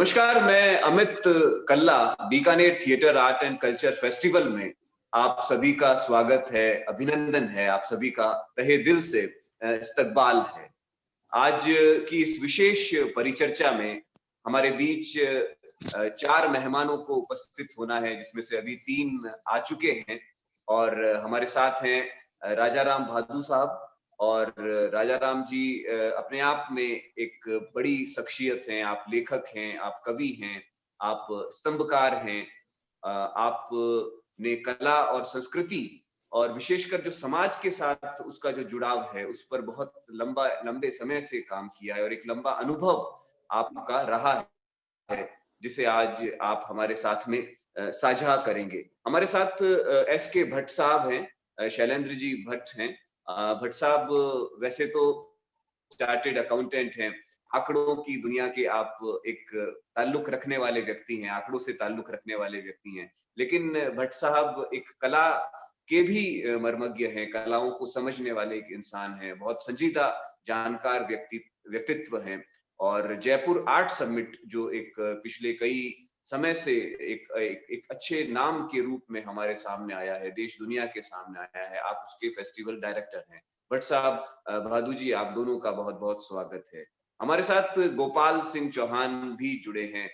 नमस्कार, मैं Amit Kalla Bikaner theatre art and culture festival में आप सभी का स्वागत है, अभिनंदन है, आप सभी का तहे दिल से इस्तकबाल है। आज की इस विशेष परिचर्चा में हमारे बीच 4 मेहमानों को उपस्थित होना है, जिसमें से अभी 3 आ चुके हैं और हमारे साथ हैं राजा राम भादू साहब। और राजा राम जी अपने आप में एक बड़ी शख्सियत हैं, आप लेखक हैं, आप कवि हैं, आप स्तंभकार हैं। आपने कला और संस्कृति और विशेषकर जो समाज के साथ उसका जो जुड़ाव है, उस पर बहुत लंबे समय से काम किया है और एक लंबा अनुभव आपका रहा है, जिसे आज आप हमारे साथ में साझा करेंगे। हमारे साथ एसके भट्ट साहब हैं, शैलेंद्र जी भट्ट हैं। भट्ट साहब वैसे तो चार्टेड अकाउंटेंट हैं, आंकड़ों की दुनिया के आप एक ताल्लुक रखने वाले व्यक्ति हैं, आंकड़ों से ताल्लुक रखने वाले व्यक्ति हैं। लेकिन भट्ट साहब एक कला के भी मर्मज्ञ हैं, कलाओं को समझने वाले एक इंसान हैं, बहुत संजीदा जानकार व्यक्तित्व हैं। और जयपुर आर्ट समिट जो एक पिछले कई समय से एक अच्छे नाम के रूप में हमारे सामने आया है, देश दुनिया के सामने आया है, आप उसके फेस्टिवल डायरेक्टर हैं। भट्ट साहब, भादु जी, आप दोनों का बहुत-बहुत स्वागत है। हमारे साथ गोपाल सिंह चौहान भी जुड़े हैं।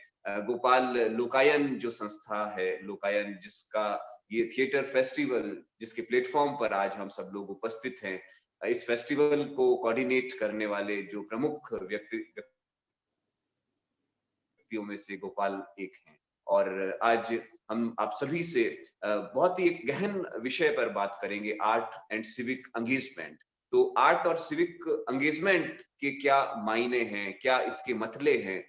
गोपाल लोकायन जो संस्था है, लोकायन जिसका ये थिएटर फेस्टिवल जिसके प्लेटफॉर्म पर आज हम सब लोग उपस्थित हैं, इस फेस्टिवल को कोऑर्डिनेट करने वाले जो प्रमुख व्यक्तियों में से गोपाल एक हैं। और आज हम आप सभी से बहुत ही एक गहन विषय पर बात करेंगे, आर्ट एंड सिविक एंगेजमेंट। तो आर्ट और सिविक एंगेजमेंट के क्या मायने हैं, क्या इसके मतले हैं,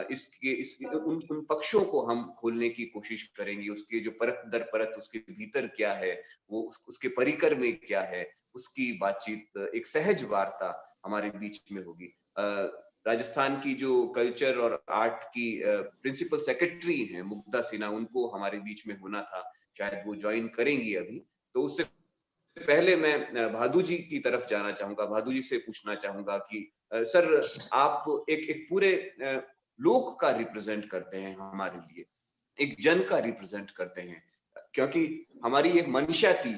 इसके उन पक्षों को हम खोलने की कोशिश करेंगे। उसके जो परत दर परत उसके भीतर क्या है, वो उसके परिकर में क्या है, उसकी बातचीत, एक सहज वार्ता हमारे बीच में होगी। राजस्थान की जो कल्चर और आर्ट की प्रिंसिपल सेक्रेटरी हैं मुग्धा सिन्हा, उनको हमारे बीच में होना था, शायद वो ज्वाइन करेंगी अभी। तो उससे पहले मैं भादु जी की तरफ जाना चाहूंगा, भादु जी से पूछना चाहूंगा कि सर, आप एक पूरे लोक का रिप्रेजेंट करते हैं हमारे लिए, एक जन का रिप्रेजेंट करते हैं, क्योंकि हमारी एक मंशा थी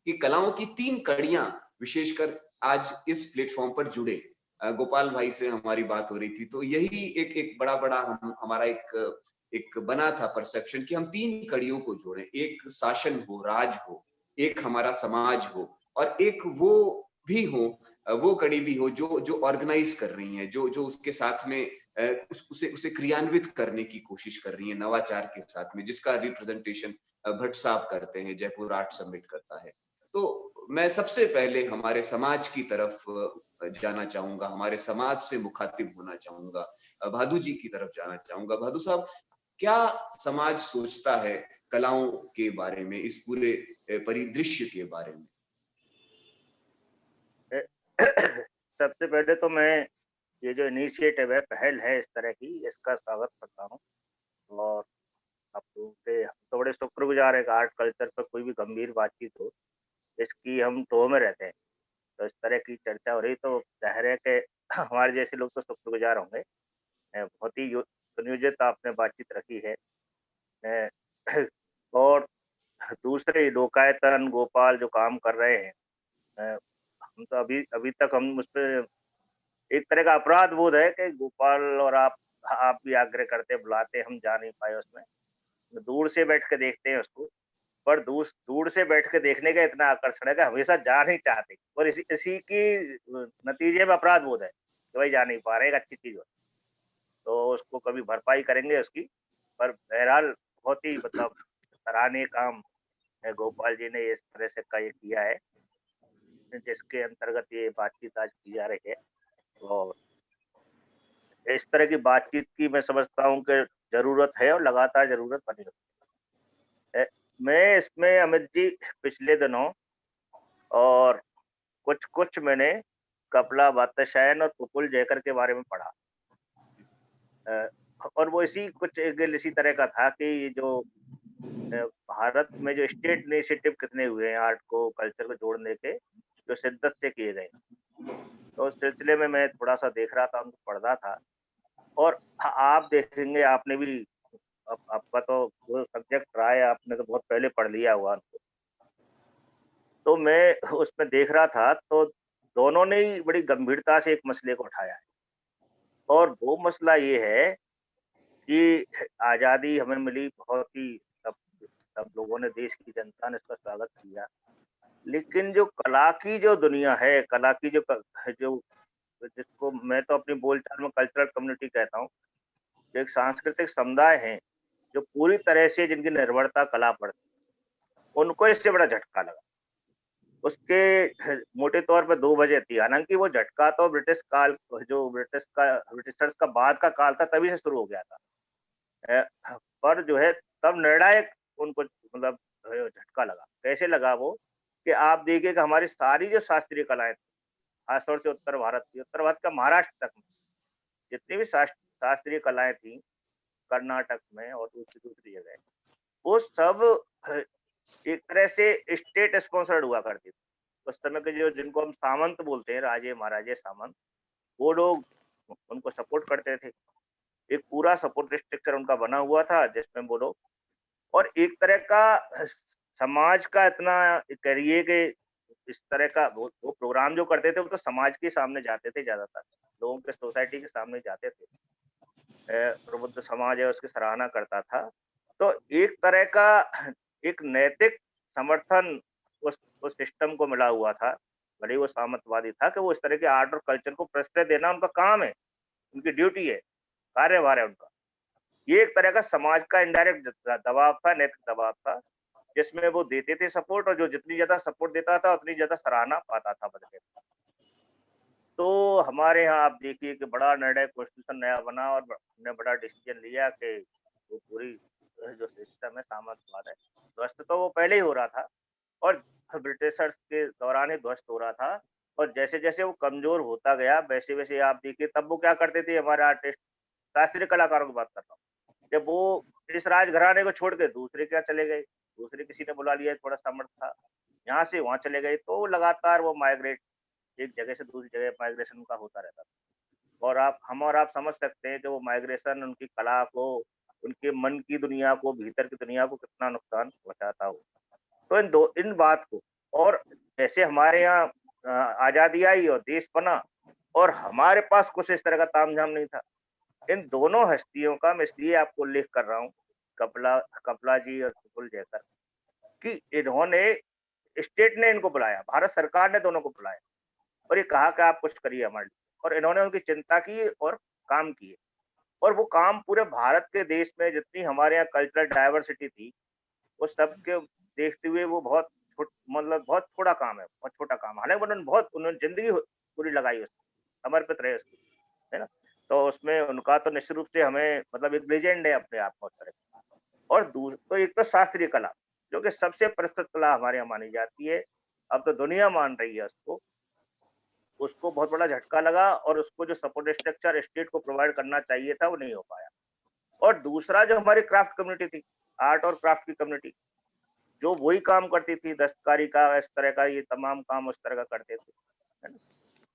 कि कलाओं की 3 कड़ियां विशेषकर आज इस प्लेटफॉर्म पर जुड़े। गोपाल भाई से हमारी बात हो रही थी, तो यही एक बड़ा हमारा एक बना था परसेप्शन कि हम 3 कड़ियों को जोड़ें, एक शासन हो, राज हो, एक हमारा समाज हो और एक वो भी हो, वो कड़ी भी हो जो ऑर्गेनाइज कर रही है, जो उसके साथ में उसे क्रियान्वित करने की कोशिश कर रही है नवाचार के साथ में, जिसका रिप्रेजेंटेशन भट्ट साहब करते हैं, जयपुर आर्ट समिट करता है। तो मैं सबसे पहले हमारे समाज की तरफ जाना चाहूंगा, हमारे समाज से मुखातिब होना चाहूंगा, भादु जी की तरफ जाना चाहूंगा। भादु साहब, क्या समाज सोचता है कलाओं के बारे में, इस पूरे परिदृश्य के बारे में? सबसे पहले तो मैं ये जो इनिशिएटिव है, पहल है इस तरह की, इसका स्वागत करता हूँ। और आप लोगों के हम तो बड़े शुक्रगुजार हैं कि आर्ट कल्चर पर कोई भी गंभीर बातचीत हो, इसकी हम टोह में रहते हैं। तो इस तरह की चर्चा हो रही तो ज़ाहिर है कि हमारे जैसे लोग तो शुक्रगुजार होंगे। बहुत ही सुनियोजित आपने बातचीत रखी है। अ, और दूसरे लोकायतन, गोपाल जो काम कर रहे हैं, अ, हम तो अभी अभी तक हम उसपे एक तरह का अपराध बोध है कि गोपाल और आप भी आग्रह करते, बुलाते, हम जा नहीं पाए उसमें। दूर से बैठ के देखते हैं उसको, पर दूर से बैठ के देखने का इतना आकर्षण है कि हमेशा जा नहीं चाहते और इसी इसी की नतीजे में अपराध बोध है कि भाई जा नहीं पा रहे, एक अच्छी चीज़ हो। तो उसको कभी भरपाई करेंगे उसकी। पर बहरहाल बहुत ही मतलब सराहनीय काम है गोपाल जी ने इस तरह से का ये किया है, जिसके अंतर्गत ये बातचीत आज की जा रही है। और इस तरह की बातचीत की मैं समझता हूँ कि ज़रूरत है और लगातार ज़रूरत बनी है। मैं इसमें अमित जी पिछले दिनों और कुछ मैंने कपला बात्यायन और प्रफुल्ल जयकर के बारे में पढ़ा। अ, और वो इसी तरह का था कि ये जो भारत में जो स्टेट इनिशिएटिव कितने हुए हैं आर्ट को, कल्चर को जोड़ने के, जो शिद्दत से किए गए। तो उस सिलसिले में मैं थोड़ा-सा देख रहा था, उनको पढ़ रहा था। और आप देखेंगे, आपने भी आपका तो वो सब्जेक्ट रहा है, आपने तो बहुत पहले पढ़ लिया हुआ। तो मैं उसमें देख रहा था, तो दोनों ने ही बड़ी गंभीरता से एक मसले को उठाया है, और वो मसला ये है कि आज़ादी हमें मिली, बहुत ही सब सब लोगों ने, देश की जनता ने इसका स्वागत किया। लेकिन जो कला की जो दुनिया है, कला की जो जिसको मैं तो अपनी बोलचाल में कल्चरल कम्युनिटी कहता हूँ, जो एक सांस्कृतिक समुदाय है, जो पूरी तरह से जिनकी निर्भरता कला पर, उनको इससे बड़ा झटका लगा। उसके मोटे तौर पे 2 वजह थी। हालाँकि वो झटका तो जो ब्रिटिशर्स का बाद का काल था, तभी से शुरू हो गया था। पर जो है, तब निर्णायक उनको मतलब झटका लगा। कैसे लगा वो? कि आप देखिए कि हमारी सारी जो शास्त्रीय कलाएँ थी, खास तौर से उत्तर भारत का महाराष्ट्र तक में, जितनी भी शास्त्रीय कलाएँ थी, कर्नाटक में और दूसरी-दूसरी जगह, वो सब अ, एक तरह से स्टेट स्पॉन्सर्ड हुआ करती थी। उस समय के जो जिनको हम सामंत बोलते हैं, राजे महाराजे सामंत, वो लोग उनको सपोर्ट करते थे। एक पूरा सपोर्ट स्ट्रक्चर उनका बना हुआ था, जिसमें वो लोग, और एक तरह का समाज का इतना करिए कि इस तरह का वो प्रोग्राम जो करते थे, वो तो समाज के सामने जाते थे ज्यादातर, लोगों के, सोसाइटी के सामने जाते थे। प्रबुद्ध समाज है, उसकी सराहना करता था। तो एक तरह का एक नैतिक समर्थन उस सिस्टम को मिला हुआ था। भले ही वो सामंतवादी था, कि वो इस तरह के आर्ट और कल्चर को प्रश्रय देना उनका काम है, उनकी ड्यूटी है, कार्यभार है उनका। ये एक तरह का समाज का इनडायरेक्ट दबाव था, नैतिक दबाव था, जिसमें वो देते थे सपोर्ट, और जो जितनी ज्यादा सपोर्ट देता था, उतनी ज्यादा सराहना पाता था बदले में। तो हमारे यहाँ आप देखिए कि बड़ा निर्णय, कॉन्स्टिट्यूशन नया बना, और हमने बड़ा डिसीजन लिया कि वो पूरी जो सिस्टम है, सामंतवाद है, ध्वस्त तो वो पहले ही हो रहा था, और ब्रिटिशर्स के दौरान ही ध्वस्त हो रहा था। और जैसे-जैसे वो कमज़ोर होता गया, वैसे-वैसे आप देखिए, तब वो क्या करते थे हमारे आर्टिस्ट, शास्त्रीय कलाकारों की बात कर रहा हूँ। जब वो इस राजघराने को छोड़ के दूसरे क्या चले गए, दूसरे किसी ने बुला लिया, थोड़ा सामर्थ्य था, यहाँ से वहाँ चले गए, तो लगातार वो माइग्रेट, एक जगह से दूसरी जगह माइग्रेशन उनका होता रहता था। और आप समझ सकते हैं कि वो माइग्रेशन उनकी कला को, उनके मन की दुनिया को, भीतर की दुनिया को कितना नुकसान पहुँचाता हो। तो इन बात को, और जैसे हमारे यहाँ आज़ादी आई और देश बना, और हमारे पास कुछ इस तरह का तामझाम नहीं था। इन दोनों हस्तियों का मैं इसलिए आपको उल्लेख कर रहा हूँ, कपला कपला जी और प्रफुल्ल जयकर, कि इन्होंने, स्टेट ने इनको बुलाया, भारत सरकार ने दोनों को बुलाया, और ये कहा कि आप कुछ करिए हमारे लिए, और इन्होंने उनकी चिंता की और काम किए। और वो काम पूरे भारत के देश में जितनी हमारे यहाँ कल्चरल डाइवर्सिटी थी, वो सबके देखते हुए वो बहुत मतलब बहुत थोड़ा काम है, बहुत छोटा काम है। हालाँकि उन्होंने ज़िंदगी पूरी लगाई उसमें, समर्पित रहे उसको, है ना? तो उसमें उनका तो निश्चित रूप से हमें मतलब एक लेजेंड है अपने आप में उस तरह की। और तो एक तो शास्त्रीय कला, जो कि सबसे प्रसिद्ध कला हमारे यहाँ मानी जाती है। अब तो दुनिया मान रही है उसको। उसको बहुत बड़ा झटका लगा, और उसको जो सपोर्ट स्ट्रक्चर स्टेट को प्रोवाइड करना चाहिए था, वो नहीं हो पाया। और दूसरा जो हमारी क्राफ्ट कम्युनिटी थी, आर्ट और क्राफ्ट की कम्युनिटी, जो वही काम करती थी, दस्तकारी का, इस तरह का, ये तमाम काम उस तरह का करते थे, है ना?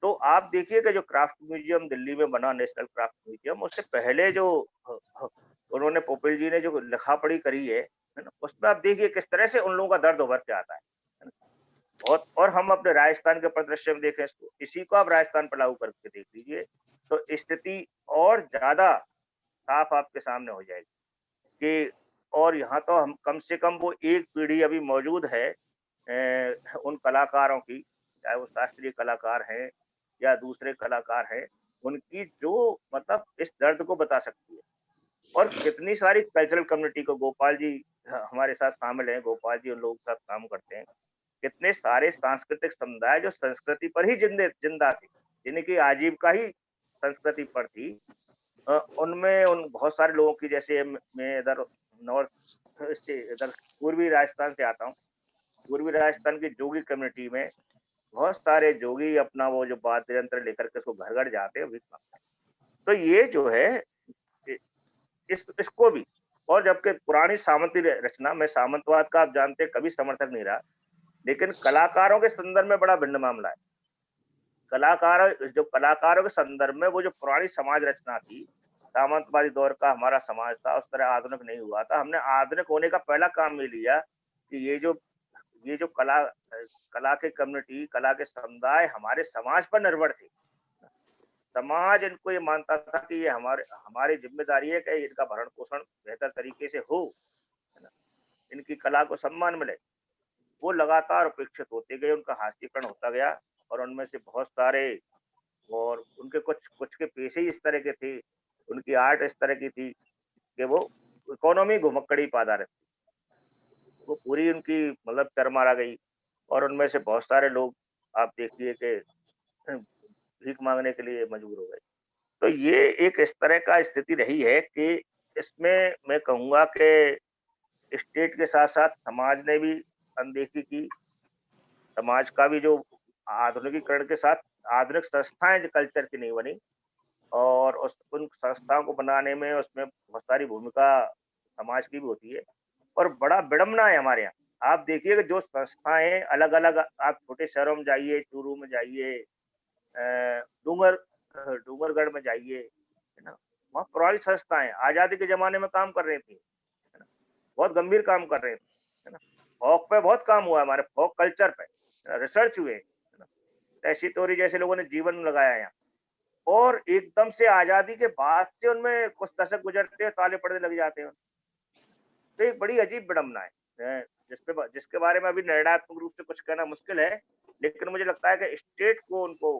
तो आप देखिए कि जो क्राफ्ट म्यूजियम दिल्ली में बना, नेशनल क्राफ्ट म्यूजियम, उससे पहले जो ह ह उन्होंने, पोपेल जी ने जो लिखा-पढ़ी करी है ना? उसमें आप देखिए किस तरह से उन लोगों का दर्द उभर के आता है ना? और हम अपने राजस्थान के परिदृश्य में देखें इसको, इसी को आप राजस्थान पर लागू करके देख लीजिए, तो स्थिति और ज़्यादा साफ आपके सामने हो जाएगी। कि और यहाँ तो हम कम से कम वो एक पीढ़ी अभी मौजूद है उन कलाकारों की, चाहे वो शास्त्रीय कलाकार हैं या दूसरे कलाकार हैं, उनकी जो मतलब इस दर्द को बता सकती है। और कितनी सारी कल्चरल कम्युनिटी को, गोपाल जी हमारे साथ शामिल हैं, गोपाल जी उन लोगों के साथ काम करते हैं। कितने सारे सांस्कृतिक समुदाय जो संस्कृति पर ही जिंदा थे, जिनकी आजीविका ही संस्कृति पर थी, उनमें उन बहुत सारे लोगों की, जैसे मैं इधर नॉर्थ से, इधर पूर्वी राजस्थान से आता हूँ। पूर्वी राजस्थान की जोगी कम्युनिटी में बहुत सारे जोगी अपना वो जो वाद्य यंत्र लेकर के उसको घर-घर जाते हैं, भीख माँगते हैं। तो ये जो है, इ इसको भी, और जबकि पुरानी सामंती रचना, मैं सामंतवाद का आप जानते हैं कभी समर्थक नहीं रहा, लेकिन कलाकारों के संदर्भ में बड़ा भिन्न मामला है। कलाकारों के संदर्भ में वो जो पुरानी समाज रचना थी, सामंतवादी दौर का हमारा समाज था, उस तरह आधुनिक नहीं हुआ था। हमने आधुनिक होने का पहला काम ये लिया कि ये जो कला की कम्युनिटी, कला के समुदाय हमारे समाज पर निर्भर थे। समाज इनको ये मानता था कि ये हमारी ज़िम्मेदारी है कि इनका भरण-पोषण बेहतर तरीके से हो, है ना? इनकी कला को सम्मान मिले। वो लगातार उपेक्षित होते गए, उनका हास्यीकरण होता गया और उनमें से बहुत सारे और उनके कुछ कुछ के पेशे ही इस तरह के थे, उनकी आर्ट इस तरह की थी कि वो इकोनॉमी घुमक्कड़ी पे आधारित थी। वो पूरी उनकी मतलब चरमरा गई और उनमें से बहुत सारे लोग आप देखिए कि भीख माँगने के लिए मजबूर हो गए। तो ये एक इस तरह का स्थिति रही है कि इसमें मैं कहूँगा कि स्टेट के साथ-साथ समाज ने भी अनदेखी की। समाज का भी जो आधुनिकीकरण के साथ आधुनिक संस्थाएँ जो कल्चर की नहीं बनी और उन संस्थाओं को बनाने में उसमें बहुत सारी भूमिका समाज की भी होती है। और बड़ा विडंबना है हमारे यहाँ। आप देखिए कि जो संस्थाएँ अलग-अलग आप छोटे शहरों में जाइए, चूरू में जाइए, डूंगरगढ़ में जाइए, है ना? वहाँ पुरानी संस्थाएँ आज़ादी के ज़माने में काम कर रही थी, है ना? बहुत गंभीर काम कर रहे थे, है ना? फ़ोक पे बहुत काम हुआ है हमारे फ़ोक कल्चर पे, है ना? रिसर्च हुए, है ना? तैसी तोरी जैसे लोगों ने जीवन लगाया है यहाँ और एकदम से आज़ादी के बाद से उनमें कुछ दशक गुज़रते हैं, ताले पड़ने लग जाते हैं। तो एक बड़ी अजीब विडंबना है, जिसके बारे में अभी निर्णयात्मक रूप से कुछ कहना मुश्किल है, लेकिन मुझे लगता है कि स्टेट को उनको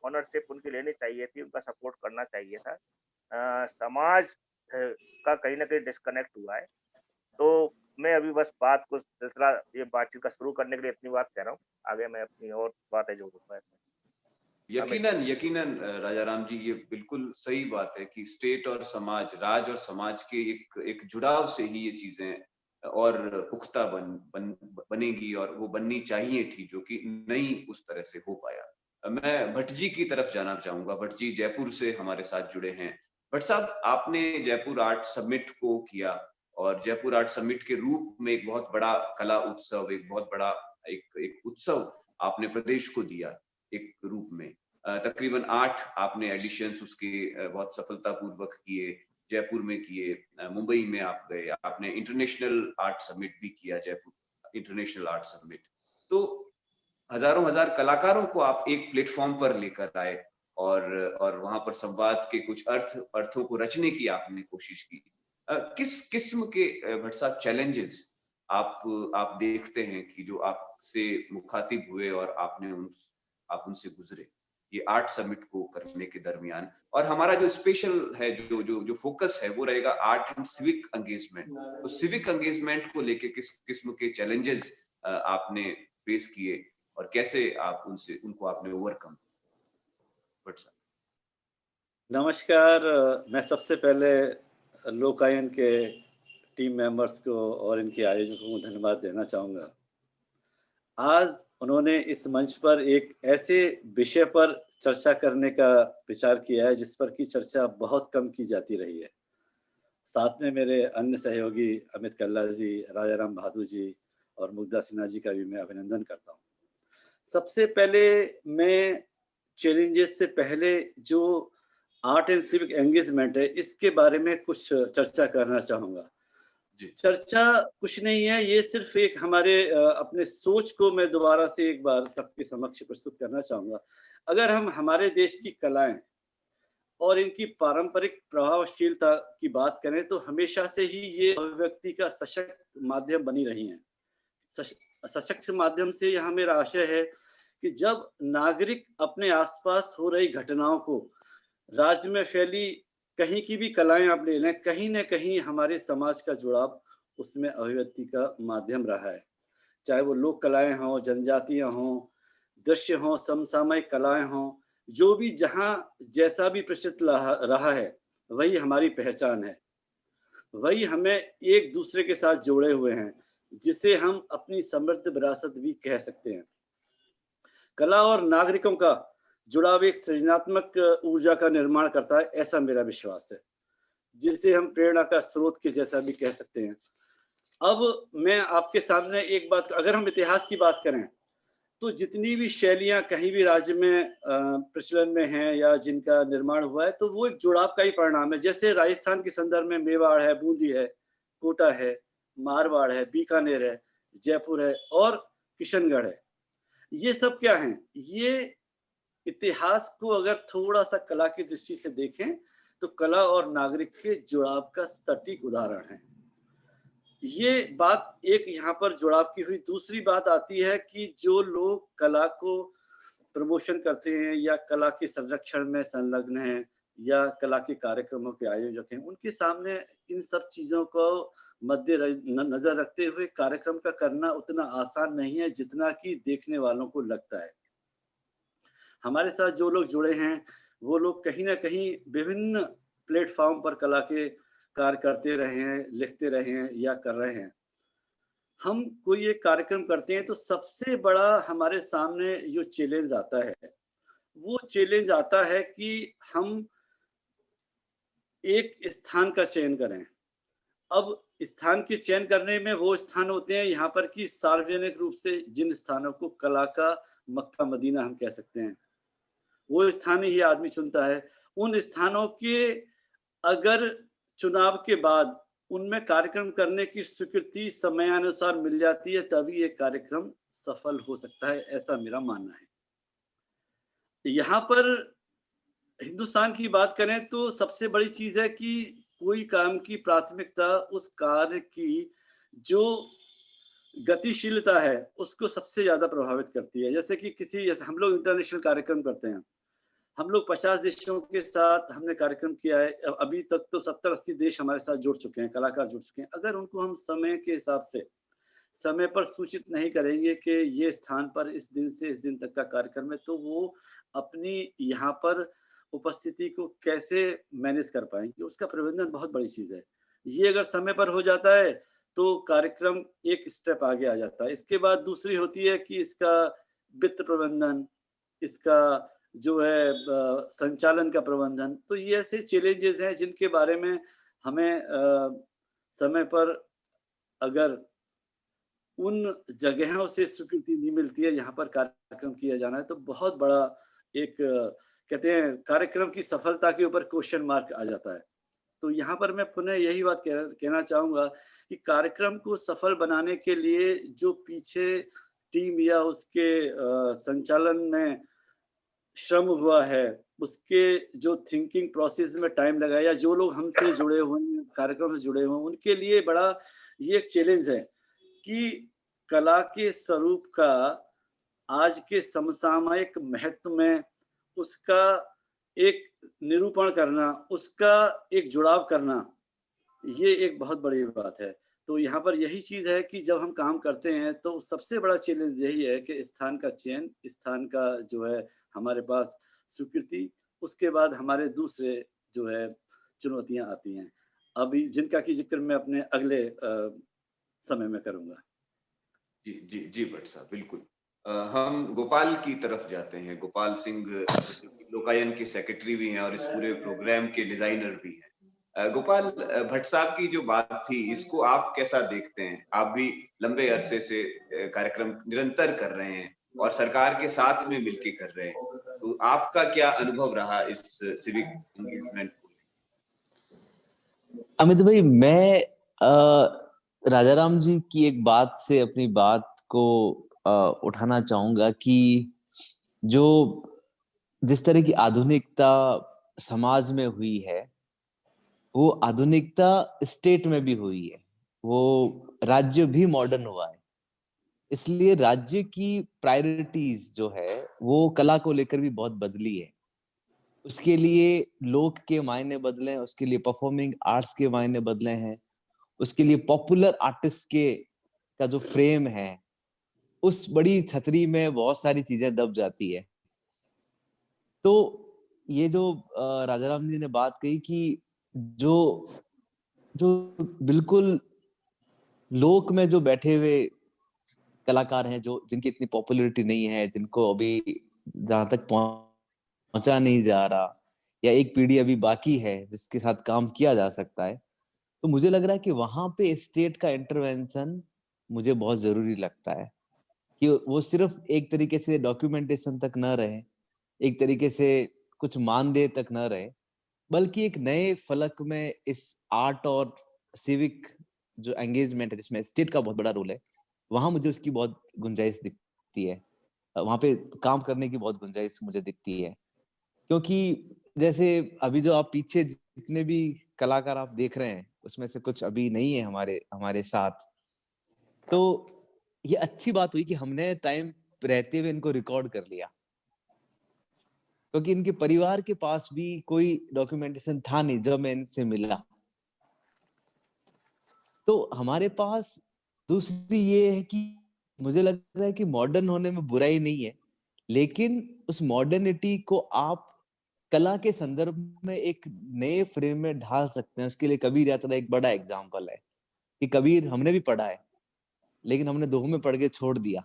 ओनरशिप उनकी लेनी चाहिए थी, उनका सपोर्ट करना चाहिए था। समाज का कहीं न कहीं डिस्कनेक्ट हुआ है। तो मैं अभी बस बात को सिलसिला ये बातचीत का शुरू करने के लिए इतनी बात कह रहा हूँ। आगे मैं अपनी और बातें जोड़ूँगा इसमें। अमित जी। यकीनन यकीनन राजाराम जी, ये बिल्कुल सही बात है कि स्टेट और समाज, राज और समाज के एक जुड़ाव से ही ये चीजें और पुख्ता बनेगी और वो बननी चाहिए थी, जो कि नहीं उस तरह से हो पाया। मैं भट्ट जी की तरफ जाना चाहूंगा। भट्ट जी जयपुर से हमारे साथ जुड़े हैं। भट्ट साहब, आपने जयपुर आर्ट समिट को किया और जयपुर आर्ट समिट के रूप में एक बहुत बड़ा कला उत्सव, एक बहुत बड़ा एक उत्सव आपने प्रदेश को दिया एक रूप में। तकरीबन 8 आपने एडिशंस उसके बहुत सफलतापूर्वक किए, जयपुर में किए, मुंबई में आप गए, आपने इंटरनेशनल आर्ट समिट भी किया, जयपुर इंटरनेशनल आर्ट समिट। तो हजारों हजार कलाकारों को आप एक प्लेटफॉर्म पर लेकर आए और वहां पर संवाद के कुछ अर्थों को रचने की आपने कोशिश की। किस किस्म के भट्ट साहब चैलेंजेस आप देखते हैं कि जो आपसे मुखातिब हुए और आप उनसे गुजरे ये आर्ट समिट को करने के दरमियान? और हमारा जो स्पेशल है, जो जो जो फोकस है, वो रहेगा आर्ट एंड सिविक एंगेजमेंट। तो सिविक एंगेजमेंट को लेके किस किस्म के चैलेंजेस आपने फेस किए और कैसे आप उनको आपने ओवरकम? बट नमस्कार। मैं सबसे पहले लोकायन के टीम मेंबर्स को और इनके आयोजकों को धन्यवाद देना चाहूँगा। आज उन्होंने इस मंच पर एक ऐसे विषय पर चर्चा करने का विचार किया है जिस पर की चर्चा बहुत कम की जाती रही है। साथ में मेरे अन्य सहयोगी अमित कल्ला जी, राजाराम बहादुर जी और मुग्धा सिन्हा जी का भी मैं अभिनंदन करता हूँ। सबसे पहले मैं चैलेंजेस से पहले जो आर्ट एंड सिविक एंगेजमेंट है, इसके बारे में कुछ चर्चा करना चाहूँगा। चर्चा कुछ नहीं है, ये सिर्फ एक हमारे अपने सोच को मैं दोबारा से एक बार सबके समक्ष प्रस्तुत करना चाहूँगा। अगर हम हमारे देश की कलाएँ और इनकी पारंपरिक प्रभावशीलता की बात करें तो हमेशा से ही ये अभिव्यक्ति का सशक्त माध्यम बनी रही हैं। सशक्त माध्यम से यहाँ मेरा आशय है कि जब नागरिक अपने आसपास हो रही घटनाओं को, राज्य में फैली कहीं की भी कलाएं आप ले लें, कहीं न कहीं हमारे समाज का जुड़ाव उसमें अभिव्यक्ति का माध्यम रहा है। चाहे वो लोक कलाएं हों, जनजातियां हों, दृश्य हों, समसामयिक कलाएं हों, जो भी जहाँ जैसा भी प्रचलित रहा है, वही हमारी पहचान है। वही हमें एक दूसरे के साथ जोड़े हुए हैं, जिसे हम अपनी समृद्ध विरासत भी कह सकते हैं। कला और नागरिकों का जुड़ाव एक सृजनात्मक ऊर्जा का निर्माण करता है, ऐसा मेरा विश्वास है, जिसे हम प्रेरणा का स्रोत के जैसा भी कह सकते हैं। अब मैं आपके सामने एक बात, अगर हम इतिहास की बात करें तो जितनी भी शैलियां कहीं भी राज्य में प्रचलन में हैं या जिनका निर्माण हुआ है, तो वो एक जुड़ाव का ही परिणाम है। जैसे राजस्थान के संदर्भ में मेवाड़ है, बूंदी है, कोटा है, मारवाड़ है, बीकानेर है, जयपुर है और किशनगढ़ है। ये सब क्या हैं? ये इतिहास को अगर थोड़ा सा कला की दृष्टि से देखें तो कला और नागरिक के जुड़ाव का सटीक उदाहरण है। ये बात एक यहाँ पर जुड़ाव की हुई। दूसरी बात आती है कि जो लोग कला को प्रमोशन करते हैं या कला के संरक्षण में संलग्न हैं या कला के कार्यक्रमों के आयोजक हैं, उनके सामने इन सब चीजों को नजर रखते हुए कार्यक्रम का करना उतना आसान नहीं है जितना कि देखने वालों को लगता है। हमारे साथ जो लोग जुड़े हैं वो लोग कहीं ना कहीं विभिन्न प्लेटफॉर्म पर कला के कार्य करते रहे हैं, लिखते रहे हैं या कर रहे हैं। हम कोई एक कार्यक्रम करते हैं तो सबसे बड़ा हमारे सामने जो चैलेंज आता है, वो चैलेंज आता है कि हम एक स्थान का चयन करें। अब स्थान के चयन करने में वो स्थान होते हैं यहाँ पर कि सार्वजनिक रूप से जिन स्थानों को कला का मक्का मदीना हम कह सकते हैं, वो स्थान ही आदमी चुनता है। उन स्थानों के अगर चुनाव के बाद उनमें कार्यक्रम करने की स्वीकृति समयानुसार मिल जाती है, तभी एक कार्यक्रम सफल हो सकता है, ऐसा मेरा मानना है। यहाँ पर हिंदुस्तान की बात करें तो सबसे बड़ी चीज है कि कोई काम की प्राथमिकता उस कार्य की जो गतिशीलता है उसको सबसे ज्यादा प्रभावित करती है। जैसे कि हम लोग इंटरनेशनल कार्यक्रम करते हैं, हम लोग 50 देशों के साथ हमने कार्यक्रम किया है। अभी तक तो 70-80 देश हमारे साथ जुड़ चुके हैं, कलाकार जुड़ चुके हैं। अगर उनको हम समय के हिसाब से समय पर सूचित नहीं करेंगे कि ये स्थान पर इस दिन से इस दिन तक का कार्यक्रम है, तो वो अपनी यहाँ पर उपस्थिति को कैसे मैनेज कर पाएंगे? उसका प्रबंधन बहुत बड़ी चीज है। ये अगर समय पर हो जाता है तो कार्यक्रम एक स्टेप आगे आ जाता है। इसके बाद दूसरी होती है कि इसका वित्त प्रबंधन, इसका जो है संचालन का प्रबंधन। तो ये ऐसे चैलेंजेस हैं जिनके बारे में हमें समय पर अगर उन जगहों से स्वीकृति नहीं मिलती है यहाँ पर कार्यक्रम किया जाना है, तो बहुत बड़ा एक कहते हैं कार्यक्रम की सफलता के ऊपर क्वेश्चन मार्क आ जाता है। तो यहाँ पर मैं पुनः यही बात कहना चाहूंगा कि कार्यक्रम को सफल बनाने के लिए जो पीछे टीम या उसके संचालन में श्रम हुआ है, उसके जो थिंकिंग प्रोसेस में टाइम लगा, या जो लोग हमसे जुड़े हुए हैं, कार्यक्रम से जुड़े हुए हैं, उनके लिए बड़ा ये एक चैलेंज है कि कला के स्वरूप का आज के समसामयिक महत्व में उसका एक निरूपण करना, उसका एक जुड़ाव करना, ये एक बहुत बड़ी बात है। तो यहाँ पर यही चीज है कि जब हम काम करते हैं तो सबसे बड़ा चैलेंज यही है कि स्थान का चयन, स्थान का जो है हमारे पास स्वीकृति, उसके बाद हमारे दूसरे जो है चुनौतियां आती हैं, अभी जिनका की जिक्र मैं अपने अगले समय में करूंगा। जी जी जी भट्ट साहब, बिल्कुल। हम गोपाल की तरफ जाते हैं। गोपाल सिंह लोकायन के सेक्रेटरी भी हैं और इस पूरे प्रोग्राम के डिजाइनर भी हैं। गोपाल भट्ट साहब की जो बात थी, इसको आप कैसा देखते हैं? आप भी लंबे अरसे से कार्यक्रम निरंतर कर रहे हैं और सरकार के साथ में मिलके कर रहे हैं, तो आपका क्या अनुभव रहा इस सिविक एंगेजमेंट को? अमित भाई, मैं राजाराम जी की एक बात से अपनी बात को उठाना चाहूंगा कि जो जिस तरह की आधुनिकता समाज में हुई है, वो आधुनिकता स्टेट में भी हुई है, वो राज्य भी मॉडर्न हुआ है। इसलिए राज्य की प्रायोरिटीज जो है वो कला को लेकर भी बहुत बदली है। उसके लिए लोक के मायने बदले, उसके लिए परफॉर्मिंग आर्ट्स के मायने बदले हैं, उसके लिए पॉपुलर आर्टिस्ट के का जो फ्रेम है, उस बड़ी छतरी में बहुत सारी चीजें दब जाती है। तो ये जो राजाराम जी ने बात कही कि जो जो बिल्कुल लोक में जो बैठे हुए कलाकार हैं, जो जिनकी इतनी पॉपुलैरिटी नहीं है, जिनको अभी जहां तक पहुंचा नहीं जा रहा, या एक पीढ़ी अभी बाकी है जिसके साथ काम किया जा सकता है, तो मुझे लग रहा है कि वहां पे स्टेट का इंटरवेंशन मुझे बहुत जरूरी लगता है कि वो सिर्फ एक तरीके से डॉक्यूमेंटेशन तक न रहे, एक तरीके से कुछ मानदेय तक न रहे, बल्कि एक नए फलक में इस आर्ट और सिविक जो एंगेजमेंट है जिसमें स्टेट का बहुत बड़ा रोल है, वहां मुझे उसकी बहुत गुंजाइश दिखती है। वहां पे काम करने की बहुत गुंजाइश मुझे दिखती है, क्योंकि जैसे अभी जो आप पीछे जितने भी कलाकार आप देख रहे हैं उसमें से कुछ अभी नहीं है हमारे हमारे साथ, तो ये अच्छी बात हुई कि हमने टाइम रहते हुए इनको रिकॉर्ड कर लिया, क्योंकि इनके परिवार के पास भी कोई डॉक्यूमेंटेशन था नहीं जब मैं इनसे मिला। तो हमारे पास दूसरी ये है कि मुझे लग रहा है कि मॉडर्न होने में बुराई नहीं है, लेकिन उस मॉडर्निटी को आप कला के संदर्भ में एक नए फ्रेम में ढाल सकते हैं। उसके लिए कबीर यात्रा एक बड़ा एग्जाम्पल है कि कबीर हमने भी पढ़ा है, लेकिन हमने दोहों में पढ़ के छोड़ दिया।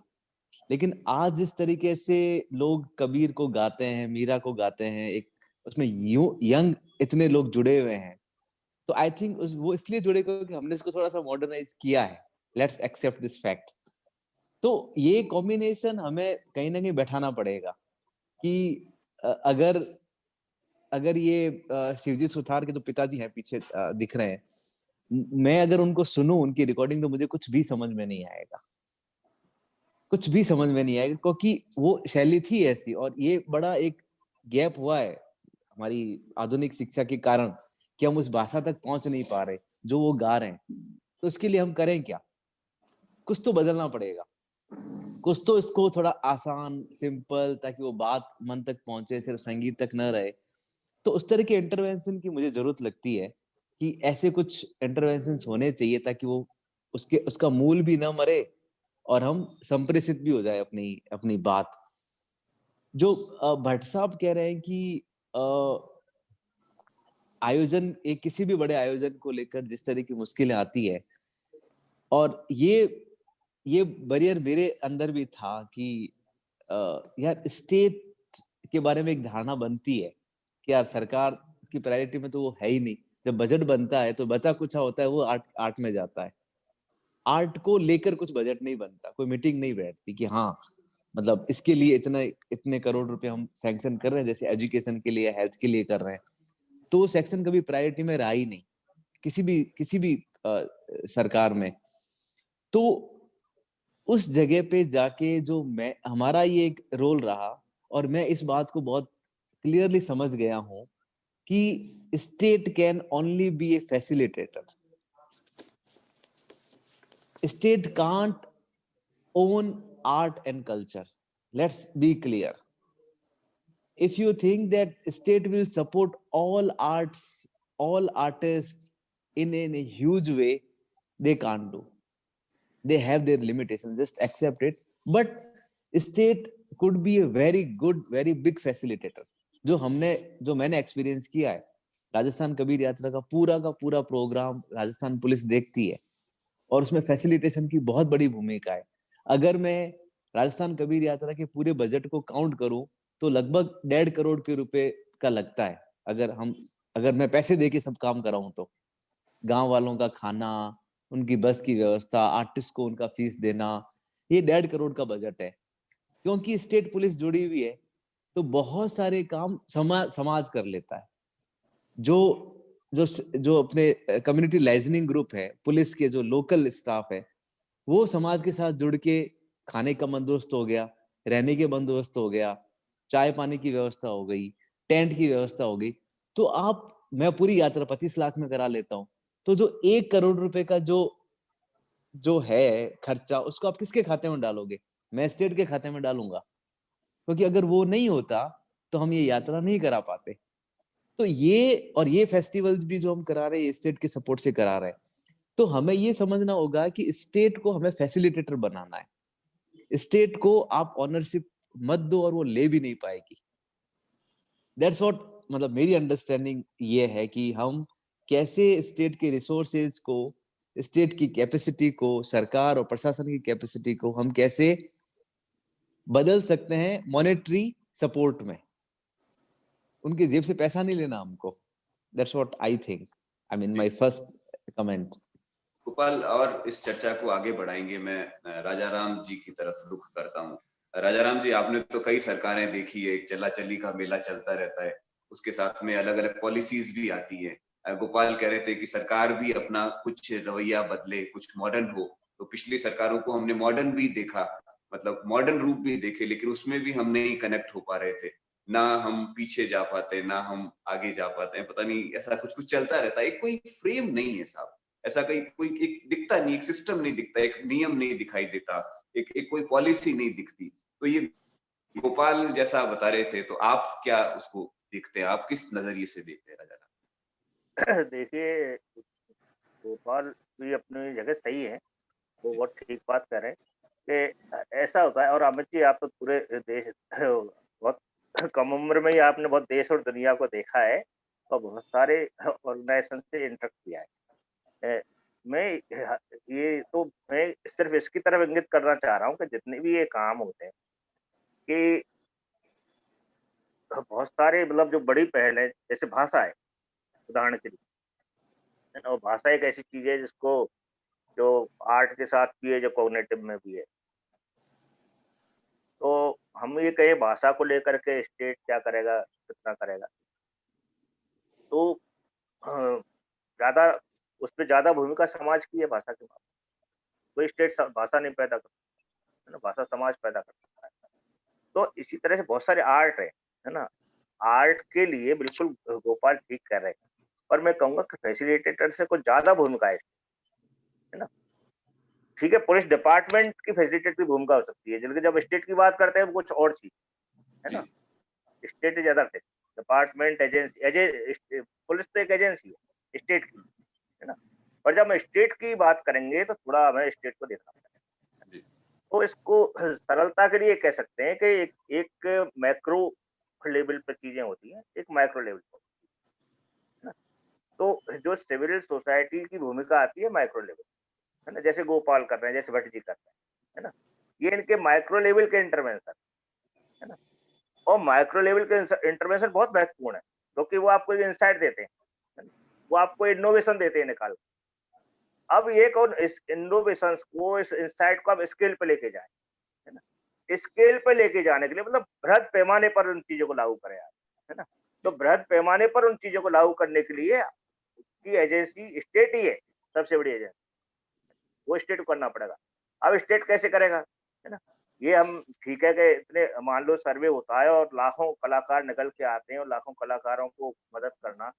लेकिन आज जिस तरीके से लोग कबीर को गाते हैं, मीरा को गाते हैं, एक उसमें यंग इतने लोग जुड़े हुए हैं, तो आई थिंक वो इसलिए जुड़े क्योंकि हमने इसको थोड़ा सा मॉडर्नाइज किया है। Let's accept this fact. तो ये कॉम्बिनेशन हमें कहीं ना कहीं बैठाना पड़ेगा कि अगर अगर ये शिवजी सुथार के जो पिताजी हैं पीछे दिख रहे हैं, मैं अगर उनको सुनूं उनकी रिकॉर्डिंग, तो मुझे कुछ भी समझ में नहीं आएगा, कुछ भी समझ में नहीं आएगा, क्योंकि वो शैली थी ऐसी। और ये बड़ा एक गैप हुआ है हमारी आधुनिक शिक्षा के कारण कि हम उस भाषा तक पहुंच नहीं पा रहे जो वो गा रहे हैं। तो इसके लिए हम करें क्या? कुछ तो बदलना पड़ेगा, कुछ तो इसको थोड़ा आसान, सिंपल, ताकि वो बात मन तक पहुंचे, सिर्फ संगीत तक न रहे। तो उस तरह के इंटरवेंशन की मुझे जरूरत लगती है कि ऐसे कुछ इंटरवेंशन होने चाहिए ताकि वो उसका मूल भी ना मरे और हम संप्रेषित भी हो जाए अपनी अपनी बात। जो भट्ट साहब कह रहे हैं कि आयोजन, एक किसी भी बड़े आयोजन को लेकर जिस तरह की मुश्किलें आती है, और ये बैरियर मेरे अंदर भी था कि यार स्टेट के बारे में एक धारणा बनती है कि यार सरकार की प्रायोरिटी में तो वो है ही नहीं। जब बजट बनता है तो बचा कुछ होता है वो आर्ट आर्ट में जाता है। आर्ट को लेकर कुछ बजट नहीं बनता, कोई मीटिंग नहीं बैठती कि हाँ मतलब इसके लिए इतने करोड़ रुपए हम सैंक्शन कर रहे हैं, जैसे एजुकेशन के लिए, हेल्थ के लिए कर रहे हैं। तो वो सेक्शन कभी प्रायोरिटी में रहा ही नहीं किसी भी सरकार में। तो उस जगह पे जाके जो मैं हमारा ये एक रोल रहा, और मैं इस बात को बहुत क्लियरली समझ गया हूं कि state can only be a facilitator. State can't own art and culture. Let's be clear. If you think that state will support all arts, all artists in a huge way, they can't do. They have their limitations, just accept it. But state could be a very good, very big facilitator. जो मैंने experience किया है, राजस्थान कबीर यात्रा का पूरा programme Rajasthan police देखती है और उसमें फैसिलिटेशन की बहुत बड़ी भूमिका है। अगर मैं राजस्थान कबीर यात्रा के पूरे बजट को काउंट करूं तो लगभग 1.5 करोड़ के रुपए का लगता है। अगर मैं पैसे दे के सब काम कराऊं तो गांव वालों का खाना, उनकी बस की व्यवस्था, आर्टिस्ट को उनका फीस देना, ये 1.5 करोड़ का बजट है। क्योंकि स्टेट पुलिस जुड़ी हुई है तो बहुत सारे काम समाज कर लेता है। जो जो जो अपने कम्युनिटी लाइजनिंग ग्रुप है, पुलिस के जो लोकल स्टाफ है, वो समाज के साथ जुड़ के खाने का बंदोबस्त हो गया, रहने के बंदोबस्त हो गया, चाय पानी की व्यवस्था हो गई, टेंट की व्यवस्था हो गई। तो मैं पूरी यात्रा 25 लाख में करा लेता हूँ, तो जो 1 करोड़ रुपए का जो जो है खर्चा, उसको आप किसके खाते में डालोगे? मैं स्टेट के खाते में डालूंगा, क्योंकि अगर वो नहीं होता तो हम ये यात्रा नहीं करा पाते। तो ये फेस्टिवल्स भी जो हम करा रहे हैं स्टेट के सपोर्ट से करा रहे हैं। तो हमें ये समझना होगा कि स्टेट को हमें फैसिलिटेटर बनाना है। स्टेट को आप ऑनरशिप मत दो और वो ले भी नहीं पाएगी। दैट्स व्हाट, मतलब मेरी अंडरस्टैंडिंग ये है कि हम कैसे स्टेट के रिसोर्सेज को, स्टेट की कैपेसिटी को, सरकार और प्रशासन की कैपेसिटी को हम कैसे बदल सकते हैं मॉनेटरी सपोर्ट में। उनकी जेब से पैसा नहीं लेना हमको। That's what I think, I mean my first comment. Gopal, और इस चर्चा को आगे बढ़ाएंगे। मैं राजा राम जी की तरफ रुख करता हूँ। राजा राम जी, आपने तो कई सरकारें देखी है, एक चला चली का मेला चलता रहता है, उसके साथ में अलग अलग पॉलिसीज भी आती है। गोपाल कह रहे थे कि सरकार भी अपना कुछ रवैया बदले, कुछ मॉडर्न हो। तो पिछली सरकारों को हमने मॉडर्न भी देखा, मतलब मॉडर्न रूप भी देखे, लेकिन उसमें भी हम नहीं कनेक्ट हो पा रहे थे। ना हम पीछे जा पाते, ना हम आगे जा पाते हैं, पता नहीं ऐसा कुछ कुछ चलता रहता है। एक कोई फ्रेम नहीं है साहब, ऐसा कहीं कोई एक दिखता नहीं, एक सिस्टम नहीं दिखता, एक नियम नहीं दिखाई देता, एक कोई पॉलिसी नहीं दिखती। तो ये गोपाल जैसा बता रहे थे, तो आप क्या उसको देखते हैं, आप किस नजरिए से देखते हैं राजा राम? देखिए, गोपाल भी अपनी जगह सही है, वो जी, बहुत ठीक बात कर रहे हैं कि ऐसा होता है। और अमित जी, आप तो पूरे देश बहुत कम उम्र में ही आपने बहुत देश और दुनिया को देखा है और बहुत सारे ऑर्गेनाइजेशन से इंटरेक्ट किया है। मैं ये तो मैं सिर्फ इसकी तरफ इंगित करना चाह रहा हूँ कि जितने भी ये काम होते हैं कि बहुत सारे मतलब जो बड़ी पहल है, जैसे भाषा है उदाहरण के लिए, है ना? और भाषा एक ऐसी चीज है जिसको जो आर्ट के साथ भी है, जो कॉग्निटिव में भी है। तो हम ये कहें भाषा को लेकर के स्टेट क्या करेगा, कितना करेगा, तो ज्यादा उस पे ज्यादा भूमिका समाज की है भाषा के मामले में। कोई स्टेट भाषा नहीं पैदा करता, है ना? भाषा समाज पैदा करता है। तो इसी तरह से बहुत सारे आर्ट है ना? आर्ट के लिए बिल्कुल गोपाल ठीक कर रहे हैं। और मैं कहूंगा कि फैसिलिटेटर से कुछ ज्यादा भूमिका है ना? ठीक है, पुलिस डिपार्टमेंट की फैसिलिटेट की भूमिका हो सकती है, जबकि जब स्टेट की बात करते हैं वो कुछ और चीज, है जी, ना? State is other thing, department agency, police तो एक एजेंसी है स्टेट की, है ना? और जब हम स्टेट की बात करेंगे तो थोड़ा हमें स्टेट को देखना पड़ेगा। जी, तो इसको सरलता के लिए कह सकते हैं कि एक मैक्रो लेवल पे चीजें होती हैं, एक माइक्रो लेवल पे, है ना? तो जो सिविल सोसाइटी की भूमिका आती है माइक्रो लेवल, है ना? जैसे गोपाल कर रहे हैं, जैसे भट्ट जी कर रहे हैं, है ना? ये इनके माइक्रो लेवल के इंटरवेंशन, है ना? और माइक्रो लेवल के इंटरवेंशन बहुत महत्वपूर्ण है, क्योंकि वो आपको एक इंसाइट देते हैं, है ना? वो आपको इनोवेशन देते हैं निकाल। अब ये कौन इस इनोवेशन को, इस इंसाइट को आप स्केल पे लेके जाए, है ना? स्केल पे लेके जाने के लिए मतलब बृहद पैमाने पर उन चीजों को लागू करें आप, है ना? तो जी, बृहद पैमाने पर उन चीजों को लागू करने के लिए की एजेंसी स्टेट ही है, सबसे बड़ी एजेंसी। वो स्टेट को करना पड़ेगा। अब स्टेट कैसे करेगा, है ना? ये हम ठीक है कि इतने मान लो सर्वे होता है और लाखों कलाकार निकल के आते हैं और लाखों कलाकारों को मदद करना,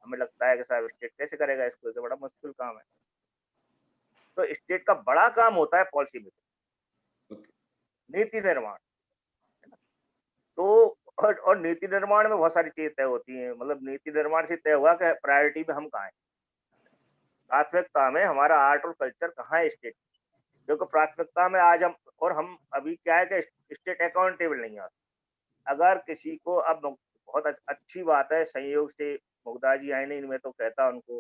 हमें लगता है कि साहब स्टेट कैसे करेगा इसको, ये तो बड़ा मुश्किल काम है। तो स्टेट का बड़ा काम होता है पॉलिसी मेकिंग, ओके, नीति निर्माण, है ना? तो और नीति निर्माण में बहुत सारी चीजें तय होती हैं, मतलब नीति निर्माण से तय हुआ कि प्रायोरिटी में हम कहाँ हैं, प्राथमिकता में हमारा आर्ट और कल्चर कहाँ है स्टेट, क्योंकि प्राथमिकता में आज हम अभी क्या है कि स्टेट अकाउंटेबल नहीं है। अगर किसी को अब बहुत अच्छी बात है, संयोग से मुग्धा जी आई नहीं, मैं तो कहता उनको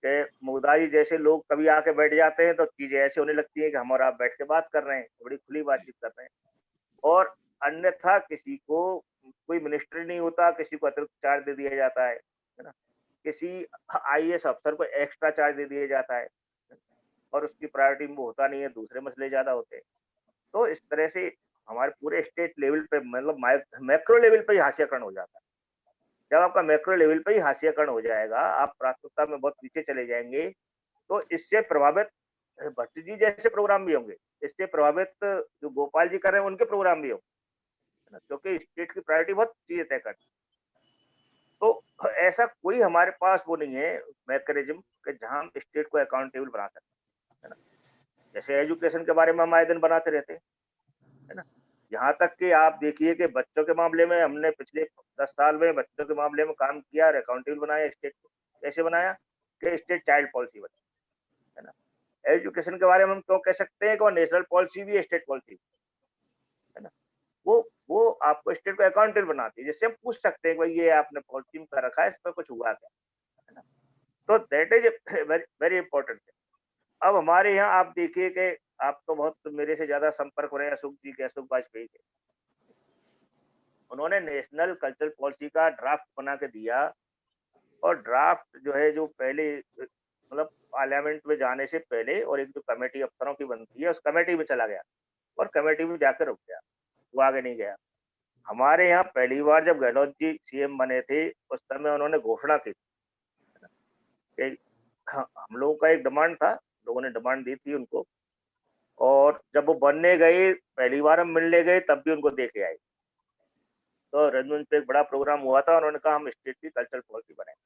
कि मुग्धा जी जैसे लोग कभी आके बैठ जाते हैं तो चीजें ऐसे होने लगती है कि हम और आप बैठ के बात कर रहे हैं, बड़ी खुली जी, बातचीत कर रहे हैं। और अन्यथा किसी को कोई मिनिस्टर नहीं होता, किसी को अतिरिक्त चार्ज दे दिया जाता है ना? किसी आईएएस अफसर को एक्स्ट्रा चार्ज दे दिया जाता है और उसकी प्रायोरिटी में वो होता नहीं है, दूसरे मसले ज्यादा होते हैं। तो इस तरह से हमारे पूरे स्टेट लेवल पे मतलब मैक्रो लेवल पे ही हास्यकरण हो जाता है। जब आपका मैक्रो लेवल पे ही हास्यकरण हो जाएगा, आप प्राथमिकता में बहुत पीछे चले जाएंगे, तो इससे प्रभावित भट्ट जी जैसे प्रोग्राम भी होंगे, इससे प्रभावित जो गोपाल जी कर रहे हैं उनके प्रोग्राम भी होंगे, है ना? क्योंकि स्टेट की प्रायोरिटी बहुत चीजें तय करती है। तो ऐसा कोई हमारे पास वो नहीं है मैकेनिज्म कि जहां हम स्टेट को अकाउंटेबल बना सकते हैं, है ना? जैसे एजुकेशन के बारे में हम आए दिन बनाते रहते हैं, है ना? यहाँ तक कि आप देखिए कि बच्चों के मामले में हमने पिछले 10 साल में बच्चों के मामले में काम किया और अकाउंटेबल बनाया स्टेट को। कैसे बनाया? कि स्टेट चाइल्ड पॉलिसी बनी, है ना? एजुकेशन के बारे में हम क्यों कह सकते हैं कि वो नेशनल पॉलिसी भी है, स्टेट पॉलिसी भी है ना? वो वो आपको स्टेट को अकाउंटेबल बनाती है, जिससे हम पूछ सकते हैं कि भाई ये आपने पॉलिसी में कर रखा है, इस पर कुछ हुआ क्या? है ना? तो that is very very important. अब हमारे यहाँ आप देखिए कि आप तो बहुत मेरे से ज्यादा संपर्क हो रहे हैं अशोक जी के, अशोक वाजपेयी के। उन्होंने नेशनल कल्चरल पॉलिसी का ड्राफ्ट बना के दिया और ड्राफ्ट जो है जो पहले मतलब पार्लियामेंट में जाने से पहले, और एक जो कमेटी अफसरों की बनती है उस कमेटी में चला गया और कमेटी में जाकर रुक गया, वो आगे नहीं गया। हमारे यहाँ पहली बार जब गहलोत जी सीएम बने थे, उस समय उन्होंने घोषणा की कि हम लोगों का एक डिमांड था, लोगों ने डिमांड दी थी उनको, और जब वो बनने गए, पहली बार हम मिलने गए तब भी उनको दे के आए। तो रंगमंच पे एक बड़ा प्रोग्राम हुआ था, उन्होंने कहा हम स्टेट की कल्चरल पॉलिसी बनाएंगे,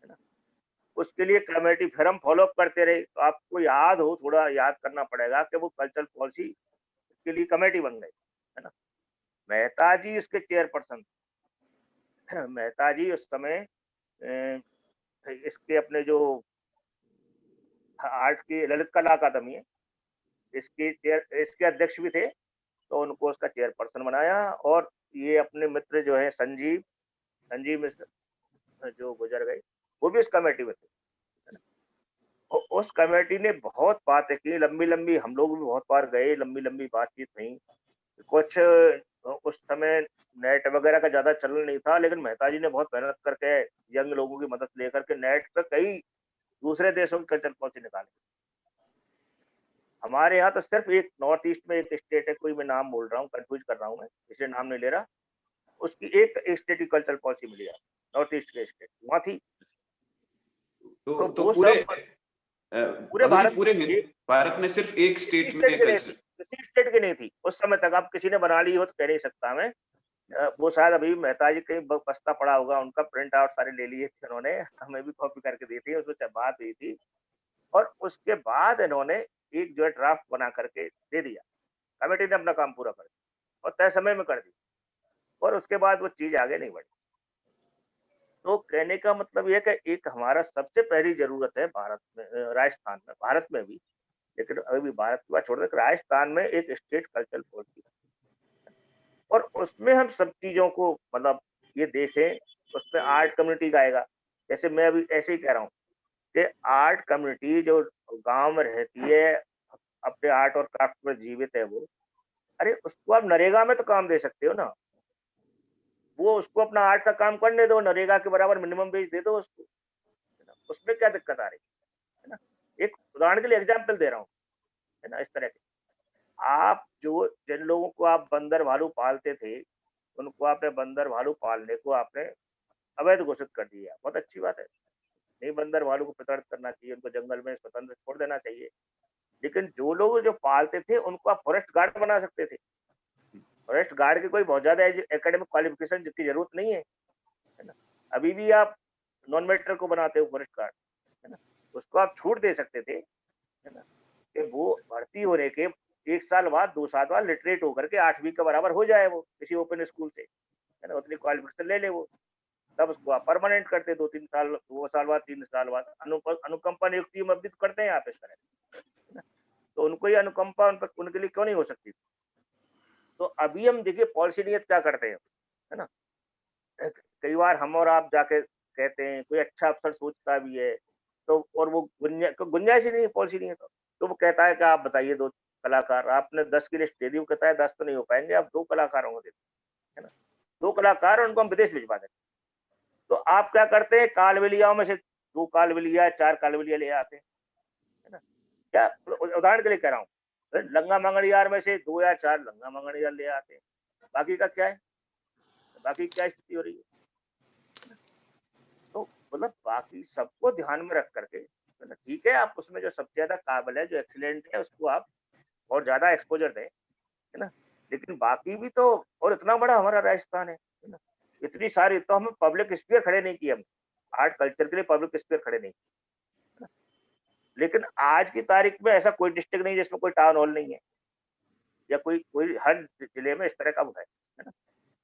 है ना। उसके लिए कमेटी फिर हम फॉलो अप करते रहे। तो आपको याद हो, थोड़ा याद करना पड़ेगा कि वो कल्चरल पॉलिसी के लिए कमेटी बन गई, है ना। मेहता जी उसके चेयरपर्सन थे। मेहता जी उस समय इसके अपने जो आर्ट की ललित कला अकादमी है, इसके अध्यक्ष भी थे, तो उनको उसका चेयरपर्सन बनाया। और ये अपने मित्र जो है संजीव संजीव मिश्र जो गुजर गए, वो भी उस कमेटी में थे। उस कमेटी ने बहुत बातें की, लंबी लंबी, हम लोग भी बहुत बार गए, लंबी लंबी बातचीत हुई। कुछ उस समय नेट वगैरह का ज्यादा चलन नहीं था, लेकिन मेहता जी ने बहुत मेहनत करके यंग लोगों की मदद लेकर के नेट पे कई दूसरे देशों की कल्चर पॉलिसी निकाली। हमारे यहाँ तो सिर्फ एक नॉर्थ ईस्ट में एक स्टेट है, कोई मैं नाम बोल रहा हूँ, कंफ्यूज कर रहा हूँ मैं, इसलिए नाम नहीं ले रहा। उसकी एक स्टेट की कल्चरल पॉलिसी मिली है, नॉर्थ ईस्ट के स्टेट वहाँ थी। तो तो वो पूरे सब पूरे मधु जी, भारत पूरे एक भारत में सिर्फ एक किसी स्टेट स्टेट में की नहीं थी, कल्चर। किसी स्टेट की नहीं थी उस समय तक। अब किसी ने बना ली हो तो कह नहीं सकता मैं। वो शायद अभी मेहता जी कहीं बस्ता पड़ा होगा, उनका प्रिंट आउट सारे ले लिए थे उन्होंने, हमें भी कॉपी करके दी थी, उसमें बात हुई थी। और उसके बाद इन्होंने एक जो है ड्राफ्ट बना करके दे दिया, कमेटी ने अपना काम पूरा कर दिया और तय समय में कर दिया, और उसके बाद वो चीज आगे नहीं बढ़ी। तो कहने का मतलब ये कि एक हमारा सबसे पहली जरूरत है भारत में, राजस्थान में, भारत में भी, लेकिन अभी भारत की बात छोड़ दे, राजस्थान में एक स्टेट कल्चरल पॉलिसी, और उसमें हम सब चीजों को मतलब ये देखें, उसमें आर्ट कम्युनिटी का आएगा। जैसे मैं अभी ऐसे ही कह रहा हूँ कि आर्ट कम्युनिटी जो गांव में रहती है, अपने आर्ट और क्राफ्ट में जीवित है वो, अरे उसको आप नरेगा में तो काम दे सकते हो ना। वो उसको अपना आर्ट का काम करने दो, नरेगा के बराबर मिनिमम वेज दे दो उसको, है ना। उसमें क्या दिक्कत आ रही है ना। एक उदाहरण के लिए एग्जाम्पल दे रहा हूँ, है ना, इस तरह के आप जो जिन लोगों को आप बंदर भालू पालते थे, उनको आपने बंदर भालू पालने को आपने अवैध घोषित कर दिया, बहुत अच्छी बात है। नहीं, बंदर भालू को प्रताड़ित करना चाहिए, उनको जंगल में स्वतंत्र छोड़ देना चाहिए। लेकिन जो लोग जो पालते थे उनको आप फॉरेस्ट गार्ड बना सकते थे। फॉरेस्ट गार्ड की कोई बहुत ज्यादा एकेडमिक क्वालिफिकेशन की जरूरत नहीं है ना। अभी भी आप नॉन मेडिकल को बनाते हो फॉरेस्ट गार्ड, है ना। उसको आप छूट दे सकते थे, है ना, कि वो भर्ती होने के 1 साल बाद 2 साल बाद लिटरेट होकर के 8वीं के बराबर हो जाए वो किसी ओपन स्कूल से, है ना, उतनी क्वालिफिकेशन ले ले वो। तब उसको आप परमानेंट करते 2-3 साल, 2 साल बाद, 3 साल बाद अनुकंपा नियुक्ति में भी तो करते हैं आप इस तरह, है ना। तो उनको ये अनुकंपा उन पर उनके लिए क्यों नहीं हो सकती। तो अभी हम देखिए पॉलिसी नियत क्या करते हैं, है ना। कई बार हम और आप जाके कहते हैं, कोई अच्छा अफसर सोचता भी है, तो और वो गुंजाइश ही नहीं है पॉलिसी नहीं है, तो वो कहता है कि आप बताइए 2 कलाकार, आपने 10 की लिस्ट दे दी, वो कहता है 10 तो नहीं हो पाएंगे, आप 2 कलाकारों को दे दो, है ना। 2 कलाकार, उनको हम विदेश भिजवा देते। तो आप क्या करते हैं, कालबेलियाओं में से 2 कालबेलिया 4 कालबेलिया ले आते हैं, है ना। क्या उदाहरण के लिए कह रहा हूँ, लंगा मंगड़ियार में से 2 या 4 लंगा मंगड़ियार ले आते हैं, बाकी का क्या है, बाकी क्या स्थिति हो रही है। तो मतलब बाकी सबको ध्यान में रख करके, है ना, ठीक है, आप उसमें जो सबसे ज्यादा काबिल है, जो एक्सीलेंट है, उसको आप और ज्यादा एक्सपोजर दें, है ना। लेकिन बाकी भी तो, और इतना बड़ा हमारा राजस्थान है ना, इतनी सारी, तो हमें पब्लिक स्पीयर खड़े नहीं किए, हम आर्ट कल्चर के लिए पब्लिक स्पीयर खड़े नहीं किए, है ना? लेकिन आज की तारीख में ऐसा कोई डिस्ट्रिक्ट नहीं जिसमें कोई टाउन हॉल नहीं है, या कोई कोई हर जिले में इस तरह का वो है ना।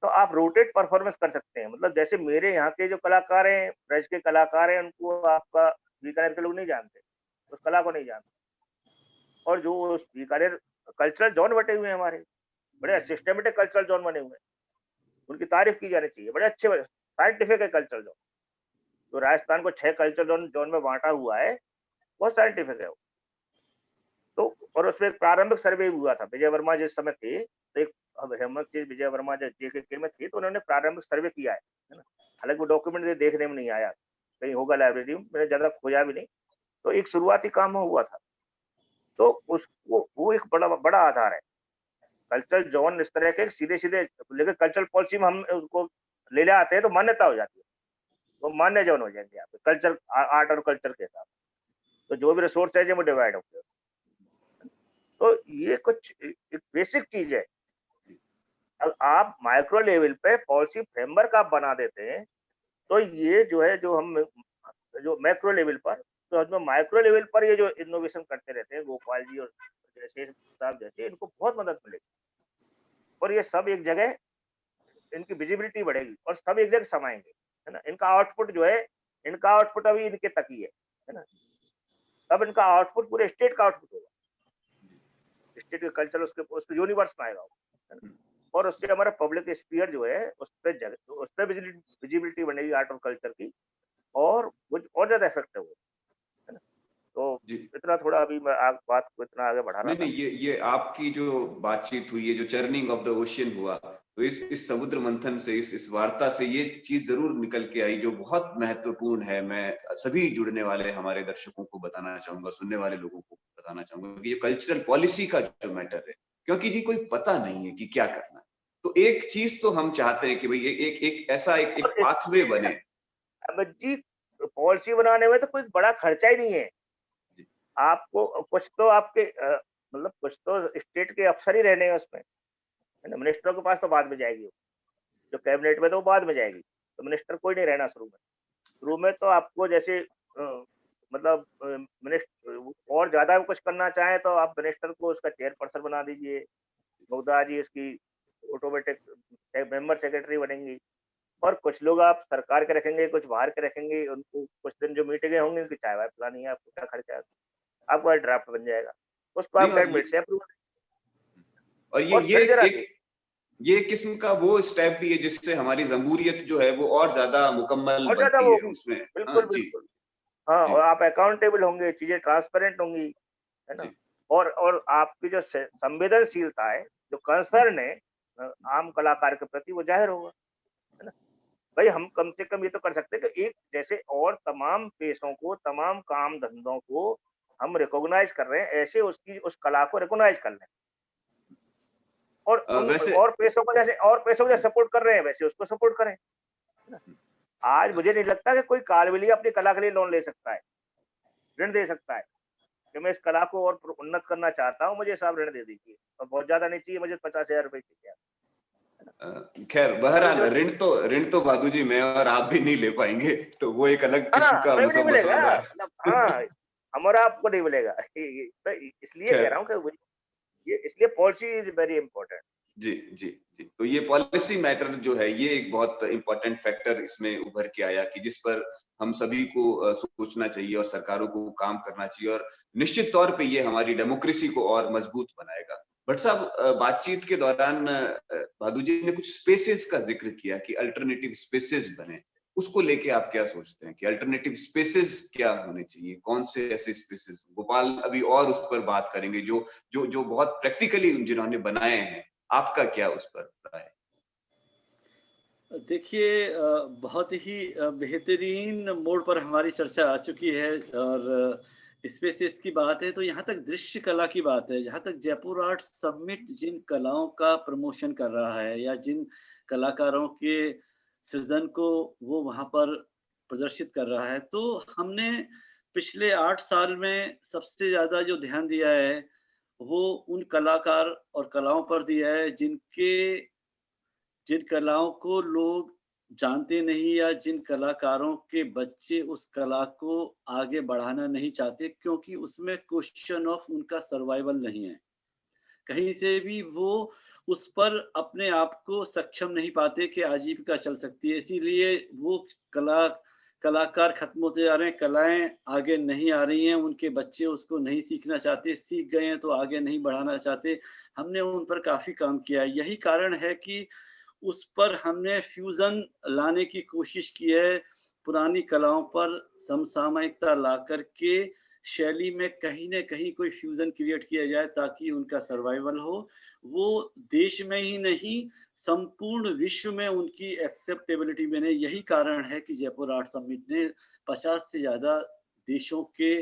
तो आप रोटेट परफॉर्मेंस कर सकते हैं, मतलब जैसे मेरे यहाँ के जो कलाकार हैं, ब्रज के कलाकार हैं, उनको आपका बीकानेर के लोग नहीं जानते, उस कला को नहीं जानते। और जो उस बीकानेर कल्चरल जोन बटे हुए हैं हमारे, बड़े सिस्टमेटिक कल्चरल जोन बने हुए हैं, उनकी तारीफ की जानी चाहिए, बड़े अच्छे साइंटिफिक है कल्चरल जोन। तो राजस्थान को 6 कल्चरल जोन जोन में बांटा हुआ है, बहुत साइंटिफिक है वो। तो और उसमें एक प्रारंभिक सर्वे भी हुआ था, विजय वर्मा जिस समय थे, तो एक, अब हेमंत जी विजय वर्मा जब जेके में थे, तो उन्होंने प्रारंभिक सर्वे किया है ना। हालांकि वो डॉक्यूमेंट देखने में नहीं आया, कहीं होगा लाइब्रेरी में, मैंने ज्यादा खोजा भी नहीं। तो एक शुरुआती काम हुआ था, तो उसको वो एक बड़ा आधार है। कल्चरल जोन इस तरह के सीधे-सीधे, लेकिन कल्चरल पॉलिसी में हम उसको ले आते हैं तो मान्यता हो जाती है, वो मान्य जोन हो जाएंगे यहाँ पे कल्चर, आर्ट और कल्चर के साथ, तो जो भी रिसोर्स है वो डिवाइड होंगे। तो ये कुछ एक बेसिक चीज है। आप माइक्रो लेवल पे पॉलिसी फ्रेमवर्क आप बना देते हैं, तो ये जो है जो हम जो मैक्रो लेवल पर, तो हम माइक्रो लेवल पर ये जो इनोवेशन करते रहते हैं, गोपाल जी और जैसे साहब जैसे, इनको बहुत मदद मिलेगी और ये सब एक जगह, इनकी विजिबिलिटी बढ़ेगी और सब एक जगह समाएंगे, है ना। इनका आउटपुट जो है, इनका आउटपुट अभी इनके तक ही है ना। तब इनका आउटपुट पूरे स्टेट का आउटपुट होगा, स्टेट के कल्चर उसके यूनिवर्स में आएगा वो, है ना। और उससे हमारा पब्लिक स्फीयर जो है उस पर विजिबिलिटी बनेगी आर्ट और कल्चर की, और वो और ज्यादा इफेक्टिव हो, है ना। तो जी। इतना थोड़ा अभी मैं बात को इतना आगे बढ़ा रहा नहीं, था। ये आपकी जो बातचीत हुई, ये जो चर्निंग ऑफ द ओशियन हुआ, तो इस समुद्र मंथन से, इस वार्ता से ये चीज जरूर निकल के आई जो बहुत महत्वपूर्ण है। मैं सभी जुड़ने वाले हमारे दर्शकों को बताना चाहूंगा, सुनने वाले लोगों को बताना चाहूंगा कि ये कल्चरल पॉलिसी का जो मैटर है, क्योंकि जी कोई पता नहीं है कि क्या करना है, तो एक चीज तो हम चाहते हैं कि भाई एक ऐसा एक और पाथवे बने। अब जी पॉलिसी बनाने में तो कोई बड़ा खर्चा ही नहीं है। आपको कुछ तो आपके मतलब कुछ तो स्टेट के अफसर ही रहने हैं उसमें, है ना। मिनिस्टरों के पास तो बाद में जाएगी, जो कैबिनेट में तो वो बाद में जाएगी, तो मिनिस्टर कोई नहीं रहना शुरू में। शुरू में तो आपको जैसे मतलब मिनिस्टर और ज्यादा कुछ करना चाहे तो आप मिनिस्टर को उसका चेयरपर्सन बना दीजिए, मुग्धा जी उसकी ऑटोमेटिक मेंबर सेक्रेटरी बनेंगी, और कुछ लोग आप सरकार के रखेंगे, कुछ बाहर के रखेंगे, उनको कुछ दिन जो मीटिंगें होंगी उनकी चाय वाय पिलानी है, आपको क्या खर्चा है, आपका ड्राफ्ट बन जाएगा, उसको नहीं, आप कैबिनेट से अप्रूव, और और ये फिर जरा एक ये किस्म का वो स्टेप भी है जिससे हमारी जमहूरियत जो है वो और ज्यादा मुकम्मल और ज्यादा बनती वो है होगी। उसमें। हाँ बिल्कुल जी। बिल्कुल। हाँ, जी। और आप अकाउंटेबल होंगे, चीजें ट्रांसपेरेंट होंगी, है ना। जी। और आपकी जो संवेदनशीलता है, जो कंसर्न है आम कलाकार के प्रति, वो जाहिर होगा, है ना। भाई हम कम से कम ये तो कर सकते हैं कि एक जैसे और तमाम पेशों को, तमाम काम धंधों को हम रिकॉग्नाइज कर रहे हैं, ऐसे उसकी उस कला को रिकॉग्नाइज कर लें, और उन वैसे और पेशों को जैसे सपोर्ट कर रहे हैं वैसे उसको सपोर्ट करें, है ना। आज मुझे नहीं लगता कि कोई कालबेलिया अपनी कला के लिए लोन ले सकता है, ऋण दे सकता है कि मैं इस कला को और उन्नत करना चाहता हूँ, मुझे साहब ऋण दे दीजिए, और बहुत ज्यादा नहीं चाहिए, मुझे 50,000 रुपए चाहिए। खैर तो बहरहाल जो ऋण तो भादु जी मैं और आप भी नहीं ले पाएंगे, तो वो एक अलग किस्म हाँ, का हमें भी नहीं मिलेगा, मसौदा मतलब है। हाँ, हमारा आपको नहीं मिलेगा। तो इसलिए कह खैर, रहा हूँ कि ये इसलिए पॉलिसी इज वेरी इंपॉर्टेंट। जी जी जी, तो ये पॉलिसी मैटर जो है ये एक बहुत इम्पोर्टेंट फैक्टर इसमें उभर के आया कि जिस पर हम सभी को सोचना चाहिए और सरकारों को काम करना चाहिए, और निश्चित तौर पे ये हमारी डेमोक्रेसी को और मजबूत बनाएगा। भट्ट साहब, बातचीत के दौरान भादु जी ने कुछ स्पेसेस का जिक्र किया कि अल्टरनेटिव स्पेसेस बने, उसको लेके आप क्या सोचते हैं कि अल्टरनेटिव स्पेसेस क्या होने चाहिए, कौन से ऐसे स्पेसेस? गोपाल अभी और उस पर बात करेंगे जो जो जो बहुत प्रैक्टिकली जिन्होंने बनाए हैं, आपका क्या उस पर राय है? देखिए, बहुत ही बेहतरीन मोड़ पर हमारी चर्चा आ चुकी है, और स्पेसेस की बात है तो यहाँ तक दृश्य कला की बात है, जहाँ तक जयपुर आर्ट समिट जिन कलाओं का प्रमोशन कर रहा है या जिन कलाकारों के सृजन को वो वहाँ पर प्रदर्शित कर रहा है, तो हमने पिछले 8 साल में सबसे ज़्यादा जो ध्यान दिया है, वो उन कलाकार और कलाओं पर दिया है जिन कलाओं को लोग जानते नहीं, या जिन कलाकारों के बच्चे उस कला को आगे बढ़ाना नहीं चाहते, क्योंकि उसमें क्वेश्चन ऑफ उनका सर्वाइवल नहीं है। कहीं से भी वो उस पर अपने आप को सक्षम नहीं पाते कि आजीविका चल सकती है। इसीलिए वो कलाकार खत्म होते जा रहे हैं, कलाएँ आगे नहीं आ रही हैं, उनके बच्चे उसको नहीं सीखना चाहते, सीख गए हैं तो आगे नहीं बढ़ाना चाहते। हमने उन पर काफ़ी काम किया है। यही कारण है कि उस पर हमने फ्यूज़न लाने की कोशिश की है, पुरानी कलाओं पर समसामयिकता ला कर के शैली में कहीं न कहीं कोई फ्यूज़न क्रिएट किया जाए ताकि उनका सर्वाइवल हो। वो देश में ही नहीं, संपूर्ण विश्व में उनकी एक्सेप्टेबिलिटी बने। यही कारण है कि जयपुर आर्ट समिट ने 50 से ज़्यादा देशों के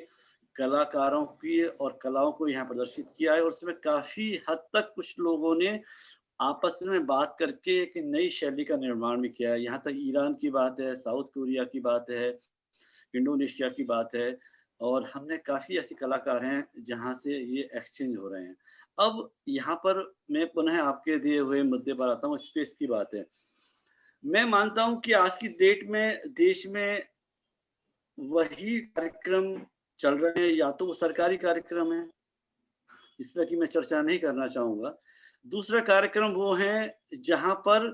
कलाकारों की और कलाओं को यहाँ प्रदर्शित किया है और उसमें काफ़ी हद तक कुछ लोगों ने आपस में बात करके एक नई शैली का निर्माण भी किया है। यहाँ तक ईरान की बात है, साउथ कोरिया की बात है, इंडोनेशिया की बात है और हमने काफ़ी ऐसे कलाकार हैं जहाँ से ये एक्सचेंज हो रहे हैं। अब यहाँ पर मैं पुनः आपके दिए हुए मुद्दे पर आता हूँ, स्पेस की बात है। मैं मानता हूँ कि आज की डेट में देश में वही कार्यक्रम चल रहे हैं, या तो वो सरकारी कार्यक्रम है, जिसमें कि मैं चर्चा नहीं करना चाहूँगा। दूसरा कार्यक्रम वो है जहाँ पर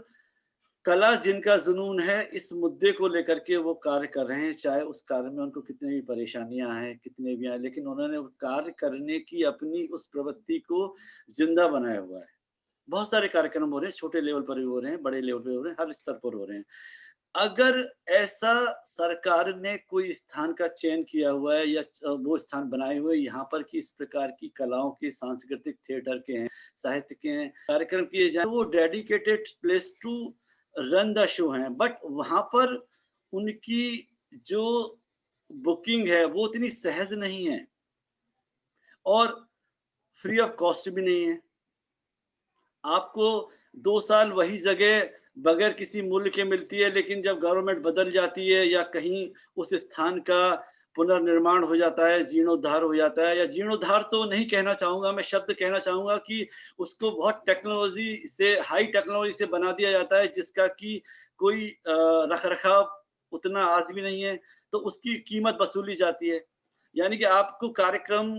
कला जिनका जुनून है, इस मुद्दे को लेकर के वो कार्य कर रहे हैं, चाहे उस कार्य में उनको कितनी भी परेशानियाँ हैं, कितने भी आएँ, लेकिन उन्होंने वो कार्य करने की अपनी उस प्रवृत्ति को ज़िंदा बनाया हुआ है। बहुत सारे कार्यक्रम हो रहे हैं, छोटे लेवल पर भी हो रहे हैं, बड़े लेवल पे हो रहे हैं, हर स्तर पर हो रहे हैं। अगर ऐसा सरकार ने कोई स्थान का चयन किया हुआ है या वो स्थान बनाए हुए यहाँ पर कि इस प्रकार की कलाओं के, सांस्कृतिक थिएटर के हैं, साहित्य के हैं, कार्यक्रम किए जाएँ, तो वो dedicated place to run the show हैं। बट वहाँ पर उनकी जो बुकिंग है वो उतनी सहज नहीं है और फ्री ऑफ कॉस्ट भी नहीं है। आपको 2 साल वही जगह बगैर किसी मूल्य के मिलती है, लेकिन जब गवर्नमेंट बदल जाती है या कहीं उस स्थान का पुनर्निर्माण हो जाता है, जीर्णोद्धार हो जाता है, या जीर्णोद्धार तो नहीं कहना चाहूँगा, मैं शब्द कहना चाहूँगा कि उसको बहुत टेक्नोलॉजी से, हाई टेक्नोलॉजी से बना दिया जाता है, जिसका कि कोई रख-रखाव उतना आज भी नहीं है, तो उसकी कीमत वसूली जाती है। यानी कि आपको कार्यक्रम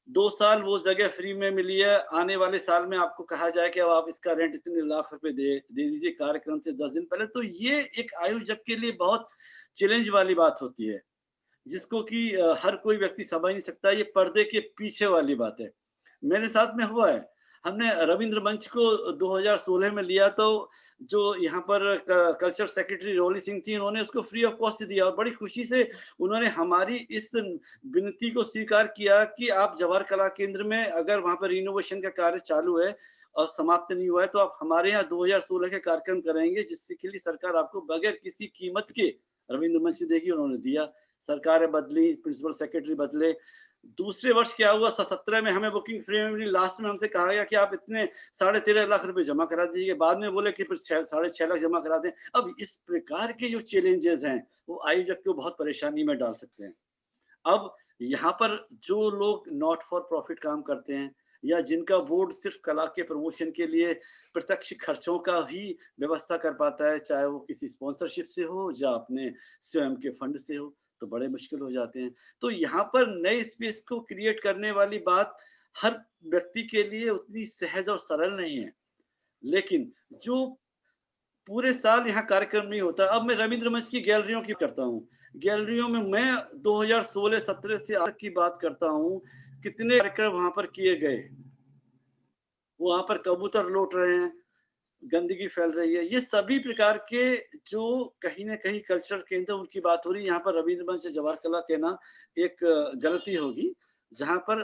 2 साल वो जगह फ्री में मिली है, आने वाले साल में आपको कहा जाए कि अब आप इसका रेंट इतने लाख रुपए दे दे दीजिए कार्यक्रम से 10 दिन पहले, तो ये एक आयोजक के लिए बहुत चैलेंज वाली बात होती है, जिसको कि हर कोई व्यक्ति समझ नहीं सकता, ये पर्दे के पीछे वाली बात है। मेरे साथ में हुआ है, हमने रवींद्र मंच को 2016 में लिया, तो जो यहाँ पर कल्चर सेक्रेटरी रोली सिंह थी, उन्होंने उसको फ्री ऑफ कॉस्ट दिया और बड़ी खुशी से उन्होंने हमारी इस विनती को स्वीकार किया कि आप जवाहर कला केंद्र में अगर वहाँ पर रिनोवेशन का कार्य चालू है और समाप्त नहीं हुआ है, तो आप हमारे यहाँ 2016 के कार्यक्रम करेंगे, जिससे के लिए सरकार आपको बगैर किसी कीमत के रवींद्र मंच देगी। उन्होंने दिया, सरकारें बदली, प्रिंसिपल सेक्रेटरी बदले। दूसरे वर्ष क्या हुआ, 17 में हमें बुकिंग फ्री में मिली। लास्ट में हमसे कहा गया कि आप इतने 13.5 लाख रुपए जमा करा दीजिए, बाद में बोले कि फिर 6.5 लाख जमा करा दें। अब इस प्रकार के जो चैलेंजेस हैं वो आयोजक को बहुत परेशानी में डाल सकते हैं। अब यहाँ पर जो लोग नॉट फॉर प्रॉफिट काम करते हैं या जिनका बोर्ड सिर्फ कला के प्रमोशन के लिए प्रत्यक्ष खर्चों का ही व्यवस्था कर पाता है, चाहे वो किसी स्पॉन्सरशिप से हो या अपने स्वयं के फंड से हो, तो बड़े मुश्किल हो जाते हैं। तो यहाँ पर नए स्पेस को क्रिएट करने वाली बात हर व्यक्ति के लिए उतनी सहज और सरल नहीं है, लेकिन जो पूरे साल यहाँ कार्यक्रम नहीं होता। अब मैं रवींद्र मंच की गैलरियों की करता हूँ, गैलरियों में मैं 2016-17 से आज की बात करता हूँ, कितने कार्यक्रम वहां पर किए गए। वहां पर कबूतर लौट रहे हैं, गंदगी फैल रही है, ये सभी प्रकार के जो कहीं ना कहीं कल्चर केंद्र उनकी बात हो रही है। यहाँ पर रवींद्र मंच से जवाहर कला कहना एक गलती होगी। जहाँ पर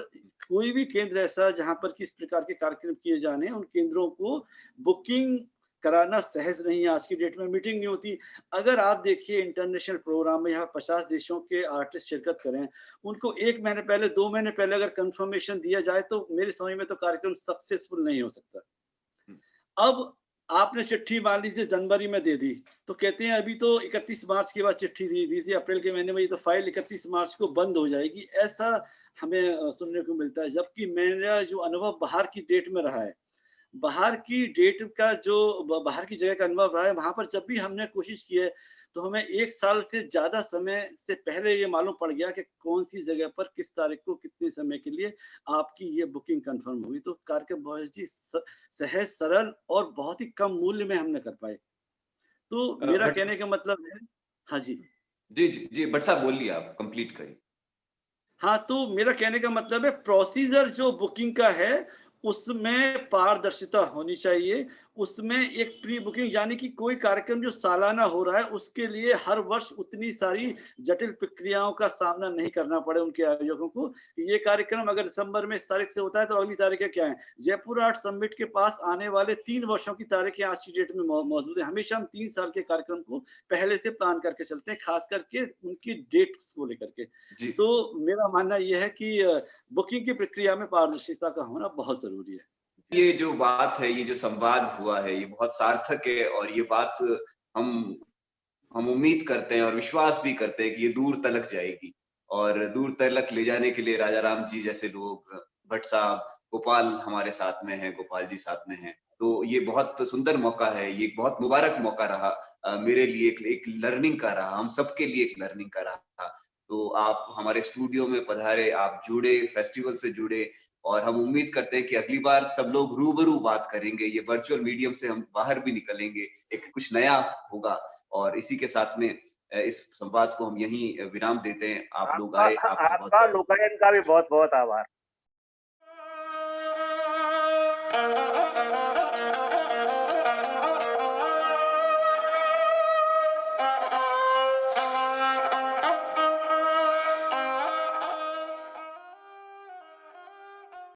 कोई भी केंद्र ऐसा जहाँ पर किस प्रकार के कार्यक्रम किए जाने, उन केंद्रों को बुकिंग कराना सहज नहीं है। आज की डेट में मीटिंग नहीं होती। अगर आप देखिए इंटरनेशनल प्रोग्राम में यहाँ 50 देशों के आर्टिस्ट शिरकत करें, उनको 1 महीने पहले, 2 महीने पहले अगर कंफर्मेशन दिया जाए तो मेरी समझ में तो कार्यक्रम सक्सेसफुल नहीं हो सकता। अब आपने चिट्ठी मान लीजिए जनवरी में दे दी, तो कहते हैं अभी तो 31 मार्च के बाद चिट्ठी दी थी, अप्रैल के महीने में, ये तो फाइल 31 मार्च को बंद हो जाएगी, ऐसा हमें सुनने को मिलता है। जबकि मेरा जो अनुभव बाहर की डेट में रहा है, बाहर की डेट का जो बाहर की जगह का अनुभव रहा है, वहां पर जब भी हमने कोशिश की है तो हमें 1 साल से ज्यादा समय से पहले ये मालूम पड़ गया कि कौन सी जगह पर किस तारीख को कितने समय के लिए आपकी ये बुकिंग कंफर्म हुई। तो कार्यक्रम बहुत ही सहज, सरल और बहुत ही कम मूल्य में हमने कर पाए। तो मेरा कहने का मतलब है, हाँ जी जी भट्ट साहब बोलिए, आप कंप्लीट करिए। हाँ, तो मेरा कहने का मतलब है प्रोसीजर जो बुकिंग का है उसमें पारदर्शिता होनी चाहिए। उसमें एक प्री बुकिंग, यानी कि कोई कार्यक्रम जो सालाना हो रहा है उसके लिए हर वर्ष उतनी सारी जटिल प्रक्रियाओं का सामना नहीं करना पड़े उनके आयोजकों को। ये कार्यक्रम अगर दिसंबर में इस तारीख से होता है तो अगली तारीखें क्या है? जयपुर आर्ट समिट के पास आने वाले 3 वर्षों की तारीखें आज की डेट में मौजूद है। हमेशा हम 3 साल के कार्यक्रम को पहले से प्लान करके चलते हैं, खास करके उनकी डेट्स को लेकर के। जी तो मेरा मानना ये है कि बुकिंग की प्रक्रिया में पारदर्शिता का होना बहुत जरूरी है। ये जो बात है, ये जो संवाद हुआ है, ये बहुत सार्थक है और ये बात हम हम उम्मीद करते हैं और विश्वास भी करते हैं कि ये दूर तलक जाएगी और दूर तलक ले जाने के लिए राजा राम जी जैसे लोग, भट्ट साहब, गोपाल हमारे साथ में हैं, गोपाल जी साथ में हैं। तो ये बहुत सुंदर मौका है, ये बहुत मुबारक मौका रहा मेरे लिए, एक लर्निंग का रहा, हम सबके लिए एक लर्निंग का रहा। तो आप हमारे स्टूडियो में पधारे, आप जुड़े, फेस्टिवल से जुड़े और हम उम्मीद करते हैं कि अगली बार सब लोग रूबरू बात करेंगे, ये वर्चुअल मीडियम से हम बाहर भी निकलेंगे, एक कुछ नया होगा। और इसी के साथ में इस संवाद को हम यहीं विराम देते हैं। आप लोग आए, आपका बहुत आपका लोकायन का भी बहुत बहुत आभार।